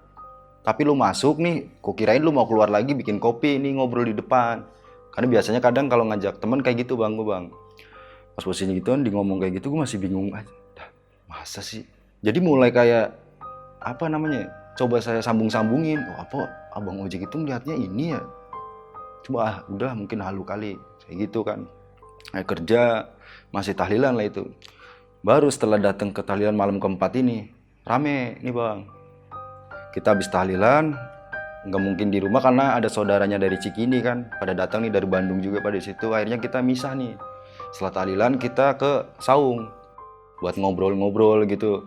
S1: Tapi lu masuk nih, gue kirain lu mau keluar lagi bikin kopi nih ngobrol di depan. Karena biasanya kadang kalau ngajak temen kayak gitu bang, gue bang. Pas posisi gitu kan di ngomong kayak gitu gue masih bingung aja. Masa sih? Jadi mulai kayak apa namanya? Coba saya sambung-sambungin. Oh, apa abang ojek itu ngeliatnya ini ya? Coba udah mungkin halu kali. Kayak gitu kan. Kayak kerja masih tahlilan lah itu. Baru setelah datang ke tahlilan malam keempat ini, rame nih bang. Kita habis tahlilan, nggak mungkin di rumah karena ada saudaranya dari Cikini kan. Pada datang nih dari Bandung juga pada situ. Akhirnya kita misah nih. Setelah tahlilan kita ke saung buat ngobrol-ngobrol gitu.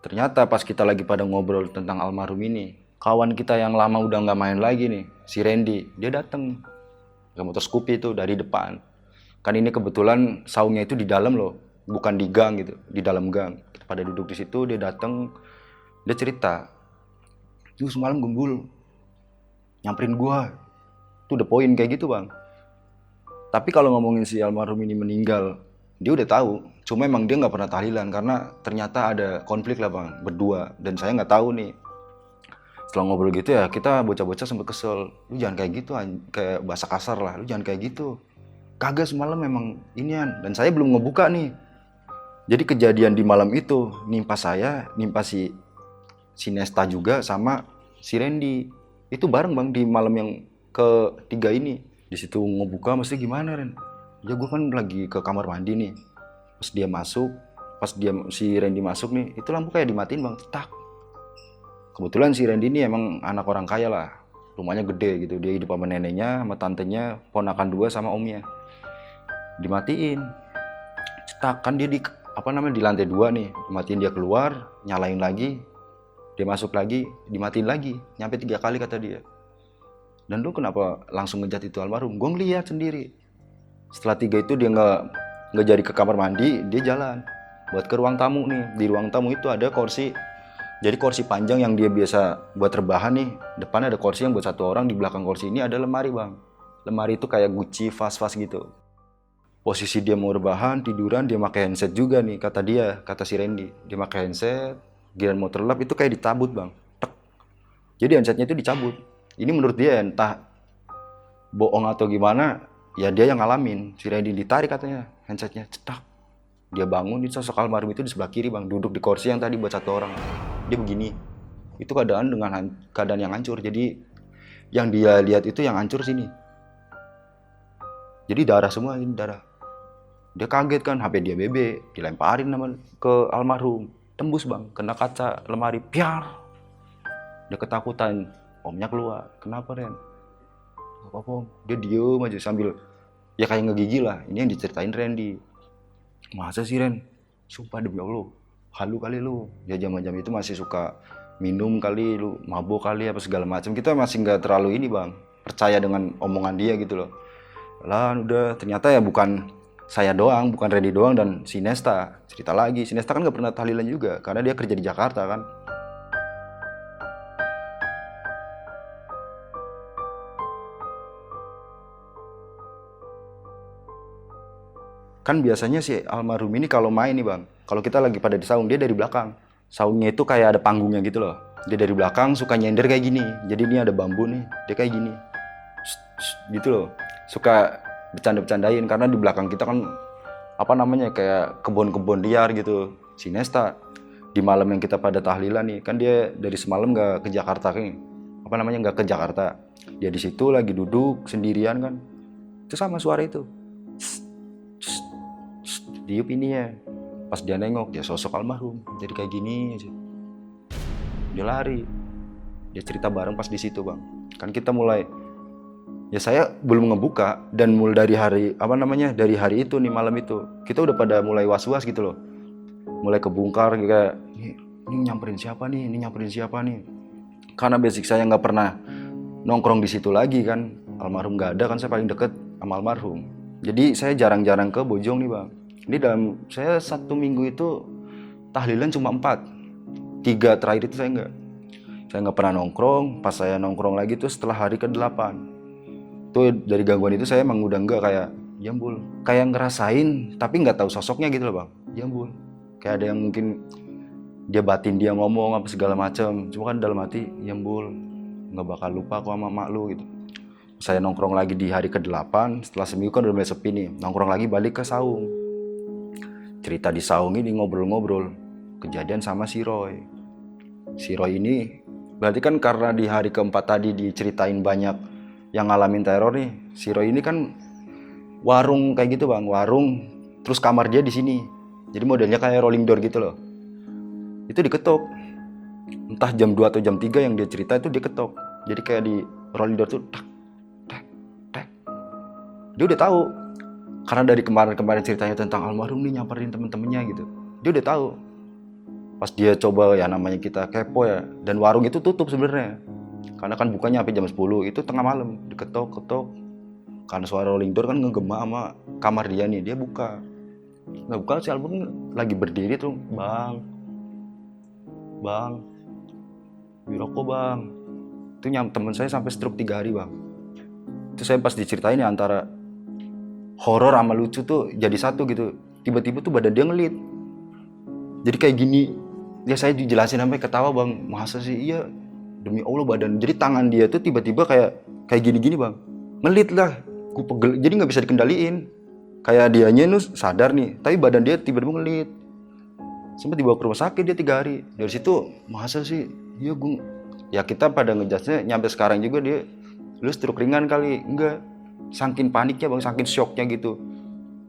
S1: Ternyata pas kita lagi pada ngobrol tentang almarhum ini, kawan kita yang lama udah nggak main lagi nih, si Randy, dia datang ke motor Scoopy itu dari depan. Kan ini kebetulan saungnya itu di dalam loh, bukan di gang gitu, di dalam gang. Kita pada duduk di situ, dia datang, dia cerita, "Tuh semalam Gembul nyamperin gua." Tuh udah poin kayak gitu bang. Tapi kalau ngomongin si almarhum ini meninggal, dia udah tahu. Cuma emang dia nggak pernah tahlilan karena ternyata ada konflik lah bang, berdua. Dan saya nggak tahu nih. Setelah ngobrol gitu ya, kita bocah-bocah sempet kesel. Lu jangan kayak gitu, kayak bahasa kasar lah. Lu jangan kayak gitu. Kagak semalam memang inian. Dan saya belum ngebuka nih. Jadi kejadian di malam itu nimpa saya, nimpa si Nesta juga sama si Randy. Itu bareng bang di malam yang ketiga ini. Di situ ngebuka mesti gimana Ren? Ya gue kan lagi ke kamar mandi nih. Pas dia masuk, si Randy masuk nih, itu lampu kayak dimatiin bang, tak. Kebetulan si Randy ini emang anak orang kaya lah, rumahnya gede gitu, dia hidup sama neneknya, sama tantenya, ponakan dua sama omnya. Dimatiin, cetak kan dia di lantai 2 nih, dimatiin dia keluar, nyalain lagi, dia masuk lagi, dimatiin lagi, nyampe 3 kali kata dia. Dan lu kenapa langsung ngejat itu almarhum? Gue ngeliat sendiri. Setelah 3 itu dia nggak jadi ke kamar mandi, dia jalan buat ke ruang tamu nih. Di ruang tamu itu ada kursi, jadi kursi panjang yang dia biasa buat rebahan nih. Depannya ada kursi yang buat 1 orang, di belakang kursi ini ada lemari bang. Lemari itu kayak Gucci, vas-vas gitu. Posisi dia mau rebahan, tiduran, dia pakai handset juga nih, kata si Randy. Dia pakai handset, giliran mau terlelap itu kayak dicabut bang. Tek. Jadi handsetnya itu dicabut. Ini menurut dia entah bohong atau gimana, ya dia yang ngalamin. Si Randy ditarik katanya handsetnya, cetak. Dia bangun, itu sosok almarhum itu di sebelah kiri bang, duduk di kursi yang tadi buat 1 orang. Dia begini. Itu keadaan dengan keadaan yang hancur. Jadi yang dia lihat itu yang hancur sini. Jadi darah semua, ini darah. Dia kaget kan, HP dia bebek, dilemparin ke almarhum. Tembus bang, kena kaca lemari, piar. Dia ketakutan, omnya keluar. Kenapa Ren? Gak apa-apa om. Dia diem aja sambil ya kayak ngegigil lah. Ini yang diceritain Randy. Masa sih Ren? Sumpah demi Allah, halu kali lu. Ya jam-jam itu masih suka minum kali, lu mabuk kali apa segala macam. Kita masih nggak terlalu ini bang, percaya dengan omongan dia gitu loh. Lah udah, ternyata ya bukan saya doang, bukan Randy doang dan si Nesta. Cerita lagi, si Nesta kan nggak pernah tahlilan juga karena dia kerja di Jakarta kan. Kan biasanya si almarhum ini kalau main nih bang, kalau kita lagi pada di saung, dia dari belakang. Saungnya itu kayak ada panggungnya gitu loh. Dia dari belakang suka nyender kayak gini. Jadi ini ada bambu nih, dia kayak gini. Gitu loh. Suka bercanda-bercandain karena di belakang kita kan kayak kebun-kebun liar gitu. Si Nesta di malam yang kita pada tahlilan nih, kan dia dari semalam nggak ke Jakarta kan. Nggak ke Jakarta. Dia di situ lagi duduk sendirian kan. Itu sama suara itu. Diup ini ya. Pas dia nengok, dia sosok almarhum. Jadi kayak gini aja. Dia lari. Dia cerita bareng pas di situ bang. Kan kita mulai, ya saya belum ngebuka dan mulai dari hari dari hari itu nih malam itu kita udah pada mulai was-was gitu loh. mulai kebongkar kayak ini nyamperin siapa nih, ini nyamperin siapa nih. Karena basic saya nggak pernah nongkrong di situ lagi kan, almarhum nggak ada kan, saya paling deket sama almarhum. Jadi saya jarang-jarang ke Bojong nih bang. Ini dalam saya 1 minggu itu tahlilan cuma 4, 3 terakhir itu saya nggak pernah nongkrong. Pas saya nongkrong lagi tuh setelah hari ke-8 tuh, dari gangguan itu saya emang udah nggak kayak jambul, kayak ngerasain tapi nggak tahu sosoknya gitu loh bang, jambul. Kayak ada yang mungkin dia batin dia ngomong apa segala macam, cuma kan dalam hati jambul, nggak bakal lupa kok sama mak lu gitu. Saya nongkrong lagi di hari ke-8 setelah seminggu kan udah mulai sepi nih, nongkrong lagi balik ke saung. Cerita di saung ini ngobrol-ngobrol kejadian sama si Roy. Si Roy ini berarti kan karena di hari ke-4 tadi diceritain banyak yang ngalamin teror nih. Si Roy ini kan warung kayak gitu bang, warung terus kamar dia di sini. Jadi modelnya kayak rolling door gitu loh. Itu diketok. Entah jam 2 atau jam 3 yang dia cerita itu diketok. Jadi kayak di rolling door tuh tak tak tak. Dia udah tahu. Karena dari kemarin-kemarin ceritanya tentang almarhum nih nyamperin temen-temennya gitu. Dia udah tahu. Pas dia coba ya namanya kita kepo ya, dan warung itu tutup sebenarnya. Karena kan bukanya sampai jam 10, itu tengah malam diketok-ketok. Karena suara rolling door kan ngegema sama kamar dia nih, dia buka. Nggak buka, si almarhum lagi berdiri tuh, bang, beli rokok bang. Itu temen saya sampai stroke 3 hari bang. Itu saya pas diceritain ya antara horor sama lucu tuh jadi satu gitu. Tiba-tiba tuh badan dia ngelit. Jadi kayak gini. Ya saya dijelasin sampai ketawa bang. Masa sih? Iya. Demi Allah badan. Jadi tangan dia tuh tiba-tiba kayak gini-gini bang. Ngelit lah. Gue pegel. Jadi nggak bisa dikendaliin. Kayak dianya nu sadar nih. Tapi badan dia tiba-tiba ngelit. Sempat dibawa ke rumah sakit dia 3 hari. Dari situ masa sih? Iya gue. Ya kita pada ngejasnya nyampe sekarang juga dia. Lu stroke ringan kali. Enggak. Saking paniknya bang, saking shocknya gitu,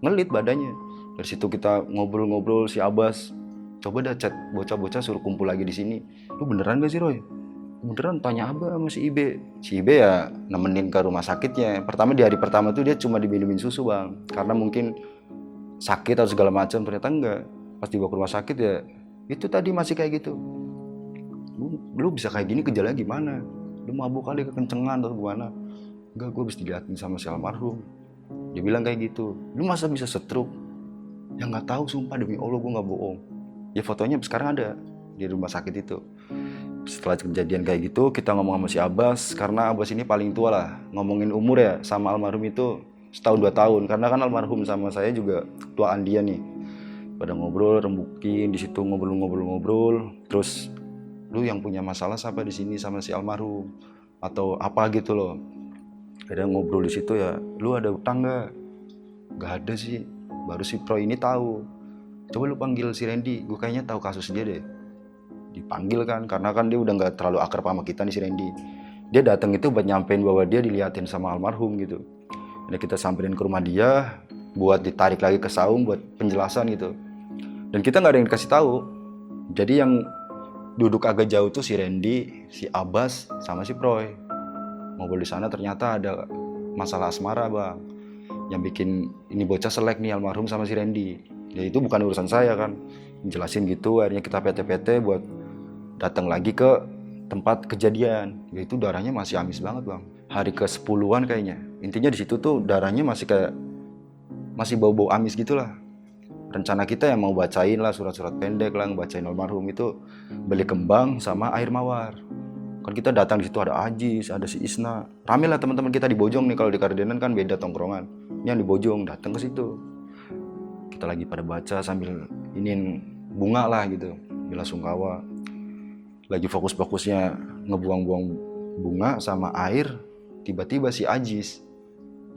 S1: ngelit badannya. Dari situ kita ngobrol-ngobrol, si Abbas coba dah chat bocah-bocah suruh kumpul lagi di sini. Lu beneran gak sih Roy? Beneran, tanya Abah sama si Ibe. Si Ibe ya nemenin ke rumah sakitnya. Pertama di hari pertama tuh dia cuma diminumin susu bang, karena mungkin sakit atau segala macam. Ternyata enggak. Pas dibawa ke rumah sakit ya itu tadi masih kayak gitu. Lu bisa kayak gini gejalanya gimana? Lu mabuk kali kekencengan atau gimana? Enggak, gue habis diliatin sama si almarhum. Dia bilang kayak gitu. Lu masa bisa stroke? Ya nggak tahu, sumpah demi Allah gue nggak bohong. Ya fotonya sekarang ada di rumah sakit itu. Setelah kejadian kayak gitu, kita ngomong sama si Abbas. Karena Abbas ini paling tua lah. Ngomongin umur ya, sama almarhum itu setahun 2 tahun. Karena kan almarhum sama saya juga tuaan dia nih. Pada ngobrol, rembukin di situ, ngobrol-ngobrol. Terus, lu yang punya masalah siapa di sini sama si almarhum? Atau apa gitu loh. Kadang ngobrol di situ ya, lu ada utang nggak? Nggak ada sih, baru si Pro ini tahu. Coba lu panggil si Randy, gue kayaknya tahu kasus dia deh. Dipanggil kan, karena kan dia udah nggak terlalu akrab sama kita nih si Randy. Dia datang itu buat nyampein bahwa dia diliatin sama almarhum gitu. Dan kita samperin ke rumah dia, buat ditarik lagi ke saung buat penjelasan gitu. Dan kita nggak ada yang dikasih tahu. Jadi yang duduk agak jauh tuh si Randy, si Abbas, sama si Proy. Ngobrol di sana ternyata ada masalah asmara bang, yang bikin ini bocah selek nih almarhum sama si Randy. Ya itu bukan urusan saya kan, jelasin gitu. Akhirnya kita PT-PT buat datang lagi ke tempat kejadian. Ya itu darahnya masih amis banget bang, hari ke-10-an kayaknya. Intinya di situ tuh darahnya masih kayak masih bau-bau amis gitulah. Rencana kita yang mau bacain lah surat-surat pendek lah, ngebacain almarhum itu beli kembang sama air mawar. Kan kita datang di situ ada Ajis, ada si Isna. Rame lah teman-teman kita di Bojong nih, kalau di Kardenan kan beda tongkrongan. Ini yang di Bojong, datang ke situ. Kita lagi pada baca sambil iniin bunga lah gitu, bela sungkawa. Lagi fokus-fokusnya ngebuang-buang bunga sama air, tiba-tiba si Ajis.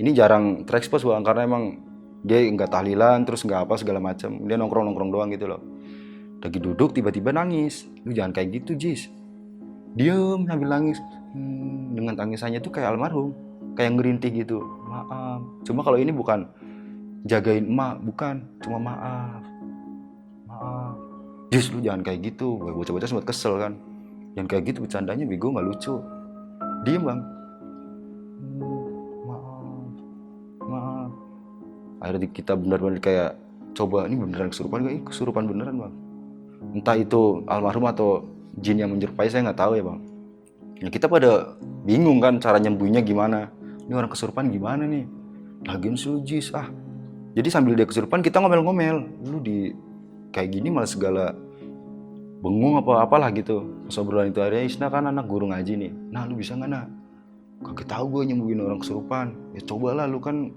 S1: Ini jarang terekspos bang, karena emang dia nggak tahlilan, terus nggak apa segala macam. Dia nongkrong-nongkrong doang gitu loh. Lagi duduk tiba-tiba nangis. Lu jangan kayak gitu Jis. Diem sambil nangis. Dengan tangisannya tuh kayak almarhum, kayak ngerintih gitu. Maaf. Cuma kalau ini bukan jagain emak, bukan. Cuma maaf. Jis lu jangan kayak gitu. Bocah-bocah sempat kesel kan. Jangan kayak gitu, bercandanya bego, nggak lucu. Diem bang. Maaf. Akhirnya kita benar-benar kayak coba ini beneran kesurupan gak? Ih, kesurupan beneran bang. Entah itu almarhum atau jin yang menyerupai, saya nggak tahu ya bang. Ya kita pada bingung kan cara nyembuhnya gimana. Ini orang kesurupan gimana nih? Lagian lu jis ah. Jadi sambil dia kesurupan kita ngomel-ngomel. Lu di kayak gini malah segala bengong apa-apalah gitu. Pas obrolan itu Arya, Isna kan anak guru ngaji nih. Nah lu bisa nggak nak? Kagak tahu gue nyembuhin orang kesurupan. Ya cobalah lu kan.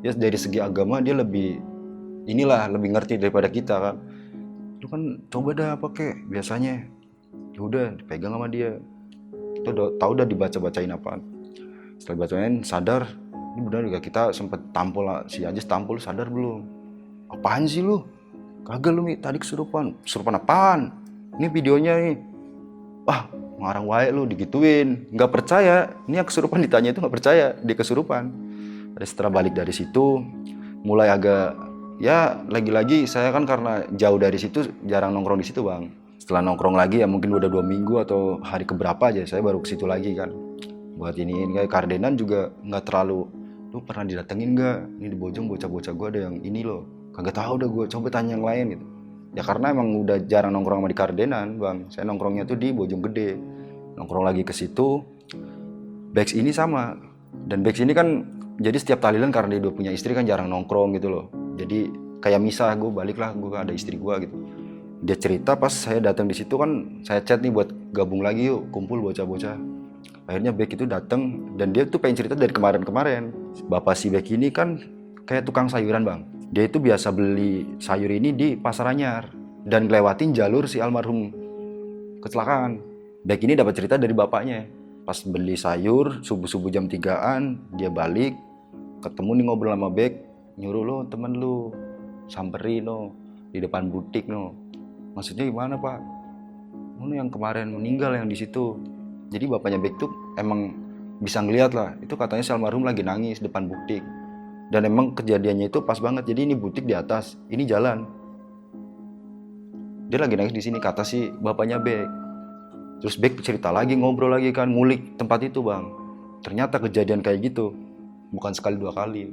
S1: Ya dari segi agama dia lebih lebih ngerti daripada kita kan. Lu kan coba dah pakai biasanya. Ya udah dipegang sama dia. Kita udah tahu dah dibaca-bacain apaan. Setelah bacain sadar. Ini benar juga kita sempet tampol si Ajis tampol, sadar belum? Apaan sih lu? Kagak lu Mi, tadi kesurupan. Kesurupan apaan? Ini videonya nih. Wah, ngarang wae lu digituin. Nggak percaya. Ini yang kesurupan ditanya itu nggak percaya dia kesurupan. Setelah balik dari situ mulai agak ya lagi-lagi saya kan karena jauh dari situ jarang nongkrong di situ bang. Setelah nongkrong lagi ya mungkin udah 2 minggu atau hari keberapa aja saya baru ke situ lagi kan. Buat ini kayak Kardenan juga nggak terlalu, lu pernah didatengin nggak? Ini di Bojong bocah-bocah gue ada yang ini loh. Kagak tahu dah gue, coba tanya yang lain gitu. Ya karena emang udah jarang nongkrong sama di Kardenan bang. Saya nongkrongnya tuh di Bojong Gede. Nongkrong lagi ke situ. Bex ini sama. Dan Bex ini kan jadi setiap tahlilan karena dia udah punya istri kan jarang nongkrong gitu loh. Jadi kayak misah, gue balik lah, gue ada istri gue gitu. Dia cerita pas saya datang di situ kan saya chat nih buat gabung lagi yuk, kumpul bocah-bocah. Akhirnya Beck itu datang dan dia tuh pengen cerita dari kemarin-kemarin. Bapak si Beck ini kan kayak tukang sayuran bang. Dia itu biasa beli sayur ini di Pasar Anyar dan ngelewatin jalur si almarhum kecelakaan. Beck ini dapat cerita dari bapaknya. Pas beli sayur subuh-subuh jam 3-an dia balik ketemu nih ngobrol sama Beck, nyuruh lo temen lu samperin lo di depan butik no. Maksudnya gimana pak? Mana yang kemarin meninggal yang di situ. Jadi bapaknya Beck tuh emang bisa ngeliat lah. Itu katanya si almarhum lagi nangis depan butik. Dan emang kejadiannya itu pas banget. Jadi ini butik di atas, ini jalan. Dia lagi nangis di sini kata si bapaknya Beck. Terus Beck cerita lagi, ngobrol lagi kan, ngulik tempat itu bang. Ternyata kejadian kayak gitu, bukan sekali 2 kali.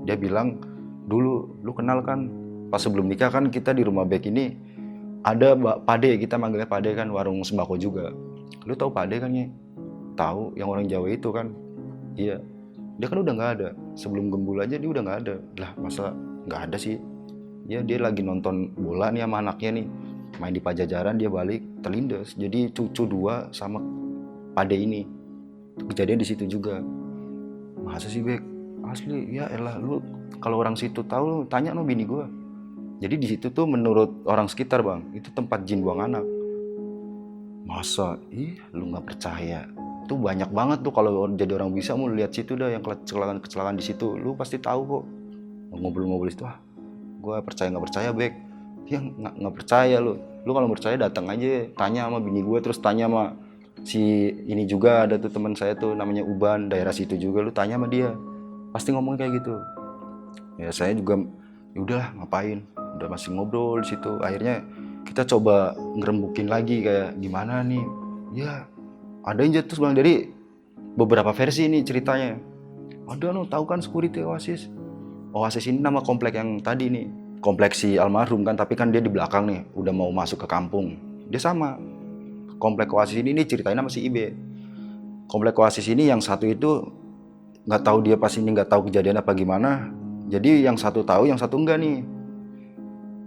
S1: Dia bilang, dulu lu kenal kan, pas sebelum nikah kan kita di rumah Beck ini ada Pade, kita manggilnya Pade kan, warung sembako juga. Lu tahu Pade kan ya? Tahu, yang orang Jawa itu kan? Iya. Dia kan udah nggak ada. Sebelum gembul aja dia udah nggak ada. Lah masa nggak ada sih? Ya dia lagi nonton bola nih sama anaknya nih. Main di Pajajaran dia balik terlindas. Jadi cucu 2 sama Pade ini. Kejadian di situ juga. Masa sih Beck? Asli, ya elah lu kalau orang situ tahu lu tanya no bini gua. Jadi di situ tuh menurut orang sekitar bang, itu tempat jin buang anak. Masa? Ih, lu nggak percaya? Tuh banyak banget tuh kalau jadi orang bisa mau lihat situ dah yang kecelakaan di situ. Lu pasti tahu kok. Ngobrol-ngobrol itu gua percaya nggak percaya Beck? Ya nggak percaya lu. Lu kalau percaya datang aja, tanya sama bini gua terus tanya sama si ini juga ada tuh teman saya tuh namanya Uban daerah situ juga. Lu tanya sama dia, pasti ngomong kayak gitu. Ya saya juga ya udahlah ngapain, udah masih ngobrol di situ. Akhirnya kita coba ngerembukin lagi kayak gimana nih. Ya ada yang jatuh bang dari beberapa versi ini ceritanya. Ada no tahu kan security Oasis. Oasis ini nama komplek yang tadi nih. Komplek si almarhum kan, tapi kan dia di belakang nih, udah mau masuk ke kampung. Dia sama. Komplek Oasis ini ceritain sama si Ibe. Komplek Oasis ini yang satu itu nggak tahu dia pas ini nggak tahu kejadian apa gimana. Jadi yang satu tahu, yang satu enggak nih.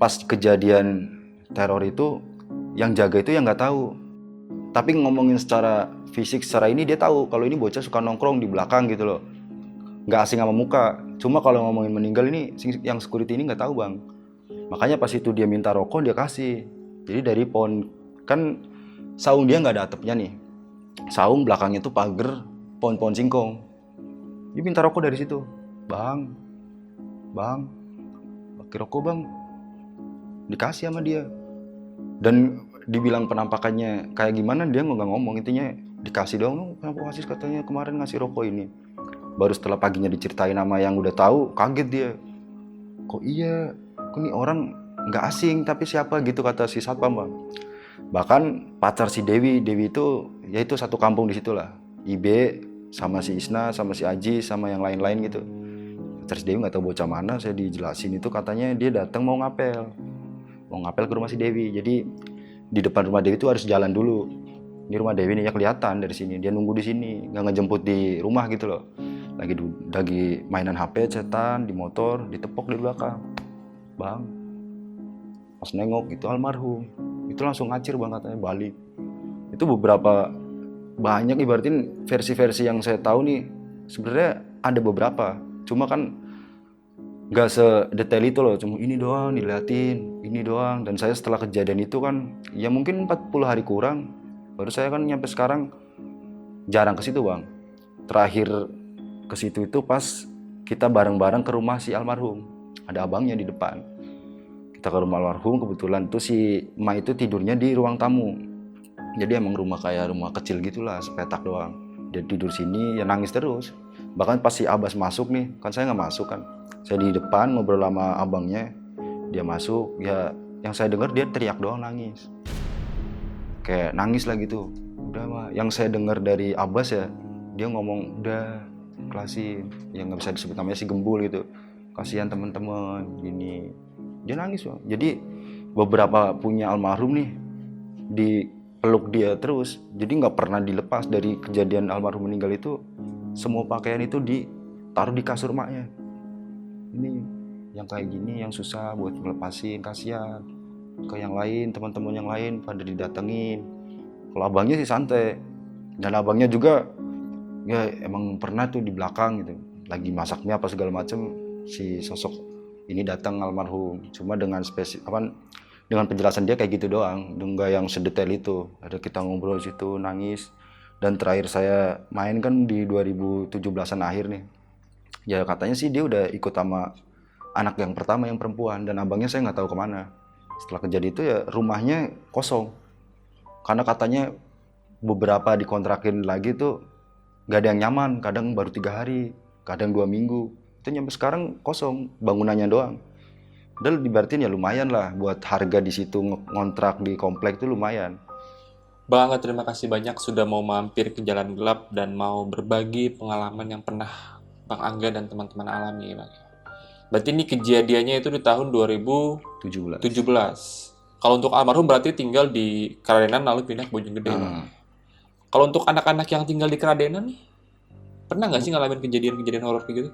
S1: Pas kejadian teror itu, yang jaga itu yang nggak tahu. Tapi ngomongin secara fisik, secara ini dia tahu kalau ini bocah suka nongkrong di belakang gitu loh. Nggak asing sama muka. Cuma kalau ngomongin meninggal ini, yang security ini nggak tahu bang. Makanya pas itu dia minta rokok dia kasih. Jadi dari pohon kan saung dia nggak ada atapnya nih. Saung belakangnya tuh pagar pohon-pohon singkong. Dia minta rokok dari situ. Bang, pakai rokok bang. Dikasih sama dia. Dan dibilang penampakannya kayak gimana dia nggak ngomong, intinya dikasih dong. Kenapa Oasis katanya kemarin ngasih rokok ini. Baru setelah paginya diceritain nama yang udah tahu, kaget dia. Kok iya, kok ini orang nggak asing tapi siapa gitu kata si satpam bang. Bahkan pacar si Dewi itu ya itu satu kampung di situ lah. Ibe sama si Isna sama si Aji sama yang lain-lain gitu. Terus Dewi nggak tahu bocah mana, saya dijelasin itu katanya dia datang mau ngapel ke rumah si Dewi. Jadi di depan rumah Dewi itu harus jalan dulu. Ini rumah Dewi nih ya, kelihatan dari sini. Dia nunggu di sini, nggak ngejemput di rumah gitu loh. Lagi mainan HP, chatan di motor, ditepok di belakang. Bang, pas nengok itu almarhum. Itu langsung ngacir bang, katanya balik. Itu beberapa banyak, ibaratin versi-versi yang saya tahu nih. Sebenarnya ada beberapa, cuma kan nggak sedetail itu loh, cuma ini doang diliatin, ini doang. Dan saya setelah kejadian itu kan ya mungkin 40 hari kurang, baru saya kan nyampe sekarang jarang ke situ bang. Terakhir ke situ itu pas kita bareng-bareng ke rumah si almarhum, ada abangnya di depan. Kita ke rumah almarhum, kebetulan tuh si Ma itu tidurnya di ruang tamu. Jadi emang rumah kayak rumah kecil gitulah, sepetak doang. Dia tidur sini ya nangis terus. Bahkan pas si Abbas masuk nih, kan saya nggak masuk kan, saya di depan ngobrol sama abangnya, dia masuk, ya yang saya dengar dia teriak doang, nangis. Kayak nangis lah gitu. Udah mah, yang saya dengar dari Abbas ya, dia ngomong udah kelasin, yang nggak bisa disebut namanya si Gembul gitu. Kasihan teman-teman gini. Dia nangis bang. Jadi beberapa punya almarhum nih dipeluk dia terus. Jadi nggak pernah dilepas dari kejadian almarhum meninggal itu. Semua pakaian itu ditaruh di kasur maknya. Ini yang kayak gini yang susah buat ngelepasin, kasihan. Ke yang lain, teman-teman yang lain pada didatengin. Kalau abangnya sih santai. Dan abangnya juga ya emang pernah tuh di belakang gitu, lagi masaknya apa segala macem, si sosok ini datang almarhum. Cuma dengan dengan penjelasan dia kayak gitu doang, enggak yang sedetail itu. Ada kita ngobrol situ, nangis. Dan terakhir saya main kan di 2017-an akhir nih. Ya katanya sih dia udah ikut sama anak yang pertama yang perempuan, dan abangnya saya nggak tahu kemana. Setelah kejadian itu ya rumahnya kosong. Karena katanya beberapa dikontrakin lagi tuh gak ada yang nyaman, kadang baru 3 hari, kadang 2 minggu. Itu nyampe sekarang kosong, bangunannya doang. Dan dibaratin ya lumayan lah buat harga di situ, ngontrak di komplek itu lumayan.
S2: Bang Angga, terima kasih banyak sudah mau mampir ke Jalan Gelap dan mau berbagi pengalaman yang pernah Bang Angga dan teman-teman alami, Bang. Berarti ini kejadiannya itu di tahun 2017.
S1: 17.
S2: Kalau untuk almarhum berarti tinggal di Keradenan lalu pindah ke Bojonggede, Bang. Kalau untuk anak-anak yang tinggal di Keradenan, pernah nggak sih ngalamin kejadian-kejadian horor kayak gitu?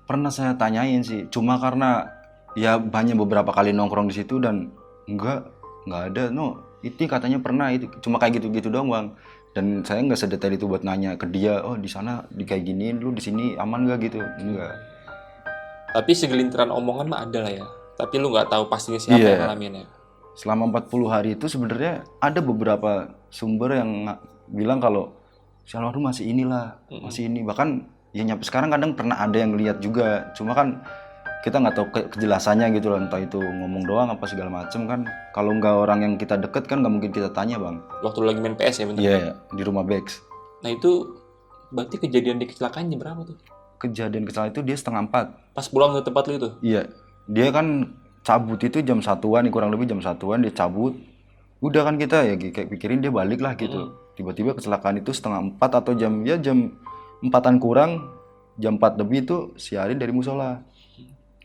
S1: Pernah saya tanyain sih, cuma karena ya banyak beberapa kali nongkrong di situ dan enggak ada. No, itu katanya pernah, itu cuma kayak gitu-gitu doang bang. Dan saya nggak sedetail itu buat nanya ke dia, oh di sana di kayak giniin, lu di sini aman nggak gitu? Enggak.
S2: Tapi segelintiran omongan mah ada lah ya. Tapi lu nggak tahu pastinya siapa yang ngalaminnya.
S1: Selama 40 hari itu sebenarnya ada beberapa sumber yang bilang kalau si almarhum masih inilah, masih ini. Bahkan ya nyampe sekarang kadang pernah ada yang lihat juga. Cuma kan kita nggak tahu kejelasannya gitu loh, entah itu ngomong doang apa segala macem kan. Kalau nggak orang yang kita deket kan nggak mungkin kita tanya bang.
S2: Waktu lu lagi main PS ya bentar?
S1: Iya, di rumah Bex.
S2: Nah itu berarti kejadian di kecelakaan jam berapa tuh?
S1: Kejadian kecelakaan itu dia 3:30.
S2: Pas pulang ke tempat lu itu?
S1: Iya, dia kan cabut itu jam 1-an, kurang lebih jam 1-an dia cabut. Udah kan kita ya kayak pikirin dia balik lah gitu. Tiba-tiba kecelakaan itu 3:30 atau jam 4-an kurang, jam 4 lebih itu si Ari dari musola.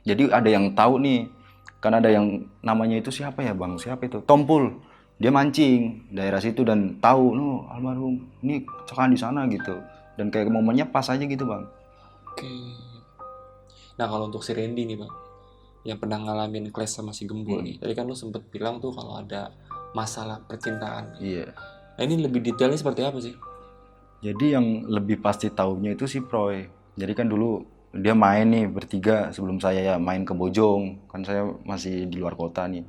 S1: Jadi ada yang tahu nih, kan ada yang namanya itu siapa ya bang, siapa itu, Tompul. Dia mancing daerah situ dan tahu, no almarhum ini kecelakaan di sana gitu. Dan kayak momennya pas aja gitu bang.
S2: Oke. Nah kalau untuk si Randy nih bang, yang pernah ngalamin clash sama si Gembul nih, tadi kan lu sempet bilang tuh kalau ada masalah percintaan.
S1: Iya.
S2: Nah ini lebih detailnya seperti apa sih?
S1: Jadi yang lebih pasti taunya itu si Proy. Jadi kan dulu dia main nih bertiga sebelum saya ya main ke Bojong. Kan saya masih di luar kota nih.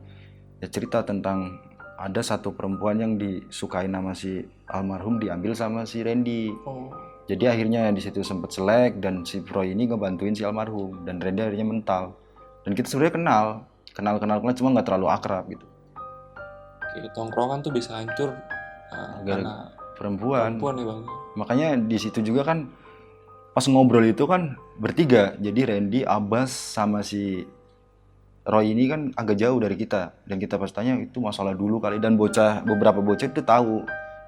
S1: Ya cerita tentang ada satu perempuan yang disukai nama si almarhum diambil sama si Randy. Jadi akhirnya di situ sempat selek dan si Proy ini ngebantuin si almarhum dan Randy akhirnya mental. Dan kita sebenarnya kenal cuma nggak terlalu akrab gitu.
S2: Oke, tongkrongan tuh bisa hancur karena
S1: perempuan
S2: ya bang.
S1: Makanya di situ juga kan pas ngobrol itu kan bertiga. Jadi Randy, Abbas sama si Roy ini kan agak jauh dari kita. Dan kita pas tanya itu masalah dulu kali, dan beberapa bocah itu tahu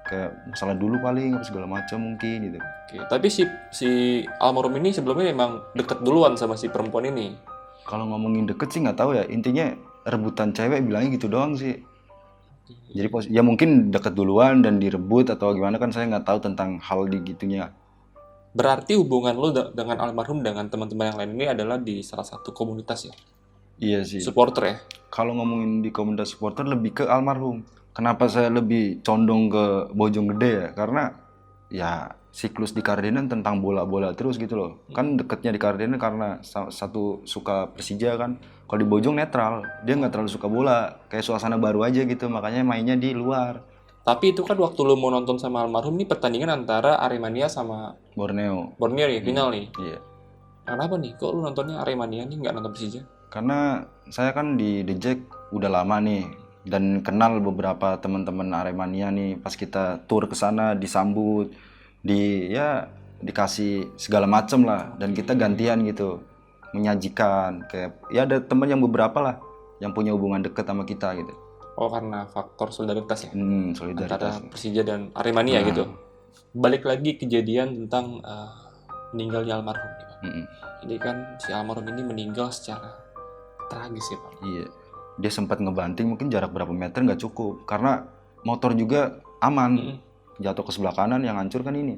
S1: kayak masalah dulu paling apa segala macam mungkin gitu.
S2: Oke, tapi si almarhum ini sebelumnya emang deket duluan sama si perempuan ini.
S1: Kalau ngomongin deket sih nggak tahu ya, intinya rebutan cewek bilangnya gitu doang sih. Jadi ya mungkin deket duluan dan direbut atau gimana, kan saya nggak tahu tentang hal di gitunya.
S2: Berarti hubungan lo dengan almarhum dengan teman-teman yang lain ini adalah di salah satu komunitas ya,
S1: Iya sih.
S2: supporter ya.
S1: Kalau ngomongin di komunitas supporter lebih ke almarhum. Kenapa saya lebih condong ke Bojonggede ya? Karena ya siklus di Kardenan tentang bola-bola terus gitu loh. Kan deketnya di Kardenan karena satu suka Persija kan. Kalau di Bojong netral, dia nggak terlalu suka bola. Kayak suasana baru aja gitu, makanya mainnya di luar.
S2: Tapi itu kan waktu lo mau nonton sama almarhum nih pertandingan antara Aremania sama
S1: Borneo.
S2: Borneo nih, final nih.
S1: Iya.
S2: Kenapa nih? Kok lu nontonnya Aremania nih, nggak nonton Persija?
S1: Karena saya kan di The Jack udah lama nih dan kenal beberapa teman-teman Aremania nih. Pas kita tur ke sana disambut, dikasih segala macem lah, dan kita gantian gitu menyajikan kayak ya ada teman yang beberapa lah yang punya hubungan dekat sama kita gitu.
S2: Oh, karena faktor solidaritas ya
S1: Solidaritas.
S2: antara Persija dan Aremania gitu. Balik lagi kejadian tentang meninggalnya almarhum nih, Pak. Ini kan si almarhum ini meninggal secara tragis ya, Pak.
S1: Iya, dia sempat ngebanting, mungkin jarak berapa meter nggak cukup karena motor juga aman. Jatuh ke sebelah kanan, yang hancur kan ini.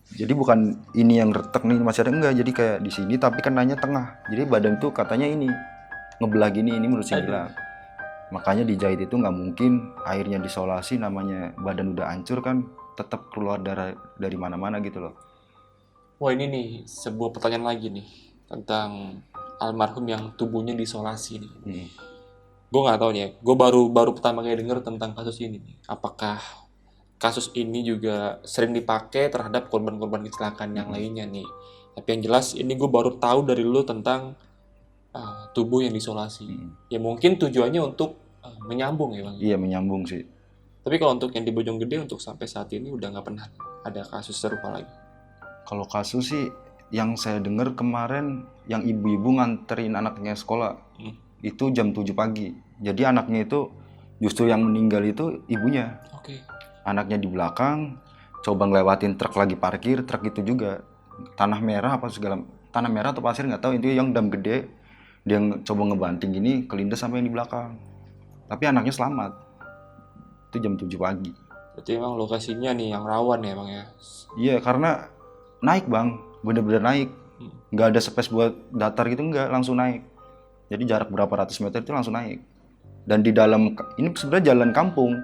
S1: Jadi bukan ini yang retak nih masih ada, enggak, jadi kayak di sini tapi kan nanya tengah, jadi badan tuh katanya ini ngebelah gini, ini menurut si Gilang. Makanya dijahit itu nggak mungkin airnya disolasi, namanya badan udah hancur kan tetap keluar darah dari mana-mana gitu loh.
S2: Wah, ini nih sebuah pertanyaan lagi nih tentang almarhum yang tubuhnya diisolasi nih. Gue nggak tahu nih ya, gue baru pertama kali denger tentang kasus ini nih. Apakah kasus ini juga sering dipakai terhadap korban-korban kecelakaan yang lainnya nih? Tapi yang jelas ini gue baru tahu dari lu tentang tubuh yang diisolasi. Ya mungkin tujuannya untuk menyambung ya, Bang.
S1: Iya, menyambung sih.
S2: Tapi kalau untuk yang di Bojonggede untuk sampai saat ini udah nggak pernah ada kasus serupa lagi.
S1: Kalau kasus sih yang saya dengar kemarin, yang ibu-ibu nganterin anaknya sekolah itu jam 7 pagi. Jadi anaknya itu justru yang meninggal itu ibunya.
S2: Oke.
S1: Anaknya di belakang coba ngelewatin truk lagi parkir, truk itu juga tanah merah atau pasir nggak tahu, itu yang dam gede, dia coba ngebanting gini kelindes sampai yang di belakang, tapi anaknya selamat. Itu jam 7 pagi.
S2: Berarti emang lokasinya nih yang rawan ya, Bang ya?
S1: Iya, karena naik, Bang, bener-bener naik, nggak ada space buat datar gitu, nggak, langsung naik. Jadi jarak berapa ratus meter itu langsung naik. Dan di dalam ini sebenarnya jalan kampung,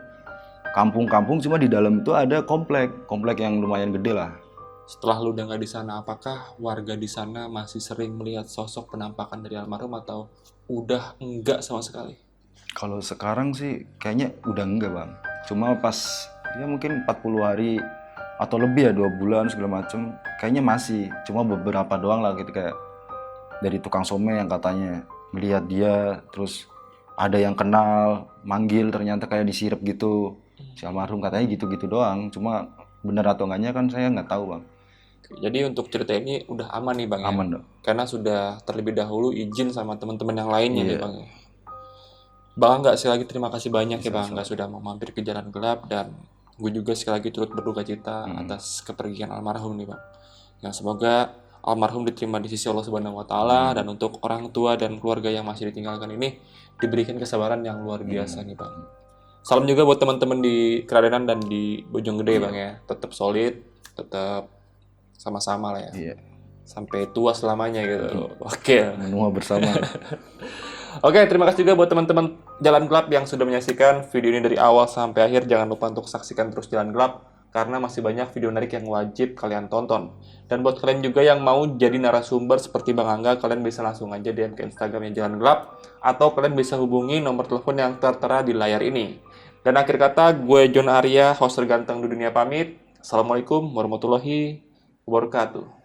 S1: cuma di dalam itu ada komplek yang lumayan gede lah.
S2: Setelah lu udah nggak di sana, apakah warga di sana masih sering melihat sosok penampakan dari almarhum atau udah enggak sama sekali?
S1: Kalau sekarang sih kayaknya udah enggak, Bang. Cuma pas ya mungkin 40 hari atau lebih ya, 2 bulan segala macem, kayaknya masih. Cuma beberapa doang lah gitu, kayak dari tukang some yang katanya melihat dia, terus ada yang kenal, manggil, ternyata kayak disirep gitu. Si almarhum katanya gitu-gitu doang. Cuma bener atau enggaknya kan saya nggak tahu, Bang.
S2: Jadi untuk cerita ini udah aman nih, Bang ya?
S1: Aman dong.
S2: Karena sudah terlebih dahulu izin sama teman-teman yang lainnya nih,
S1: Iya.
S2: Bang ya. Bang Angga, sekali lagi terima kasih banyak ya, Bang Angga sudah mau mampir ke Jalan Gelap, dan gue juga sekali lagi turut berduka cita atas kepergian almarhum nih, Bang. Yang semoga almarhum diterima di sisi Allah Subhanahu wa taala, dan untuk orang tua dan keluarga yang masih ditinggalkan ini diberikan kesabaran yang luar biasa nih, Bang. Salam juga buat teman-teman di Keradenan dan di Bojonggede, Bang ya. Tetap solid, tetap sama-sama lah ya.
S1: Iya.
S2: Sampai tua selamanya gitu. Oke.
S1: Menua bersama.
S2: Oke, terima kasih juga buat teman-teman Jalan Gelap yang sudah menyaksikan video ini dari awal sampai akhir. Jangan lupa untuk saksikan terus Jalan Gelap, karena masih banyak video menarik yang wajib kalian tonton. Dan buat kalian juga yang mau jadi narasumber seperti Bang Angga, kalian bisa langsung aja DM ke Instagramnya Jalan Gelap, atau kalian bisa hubungi nomor telepon yang tertera di layar ini. Dan akhir kata, gue John Arya, host terganteng di dunia pamit. Assalamualaikum warahmatullahi wabarakatuh.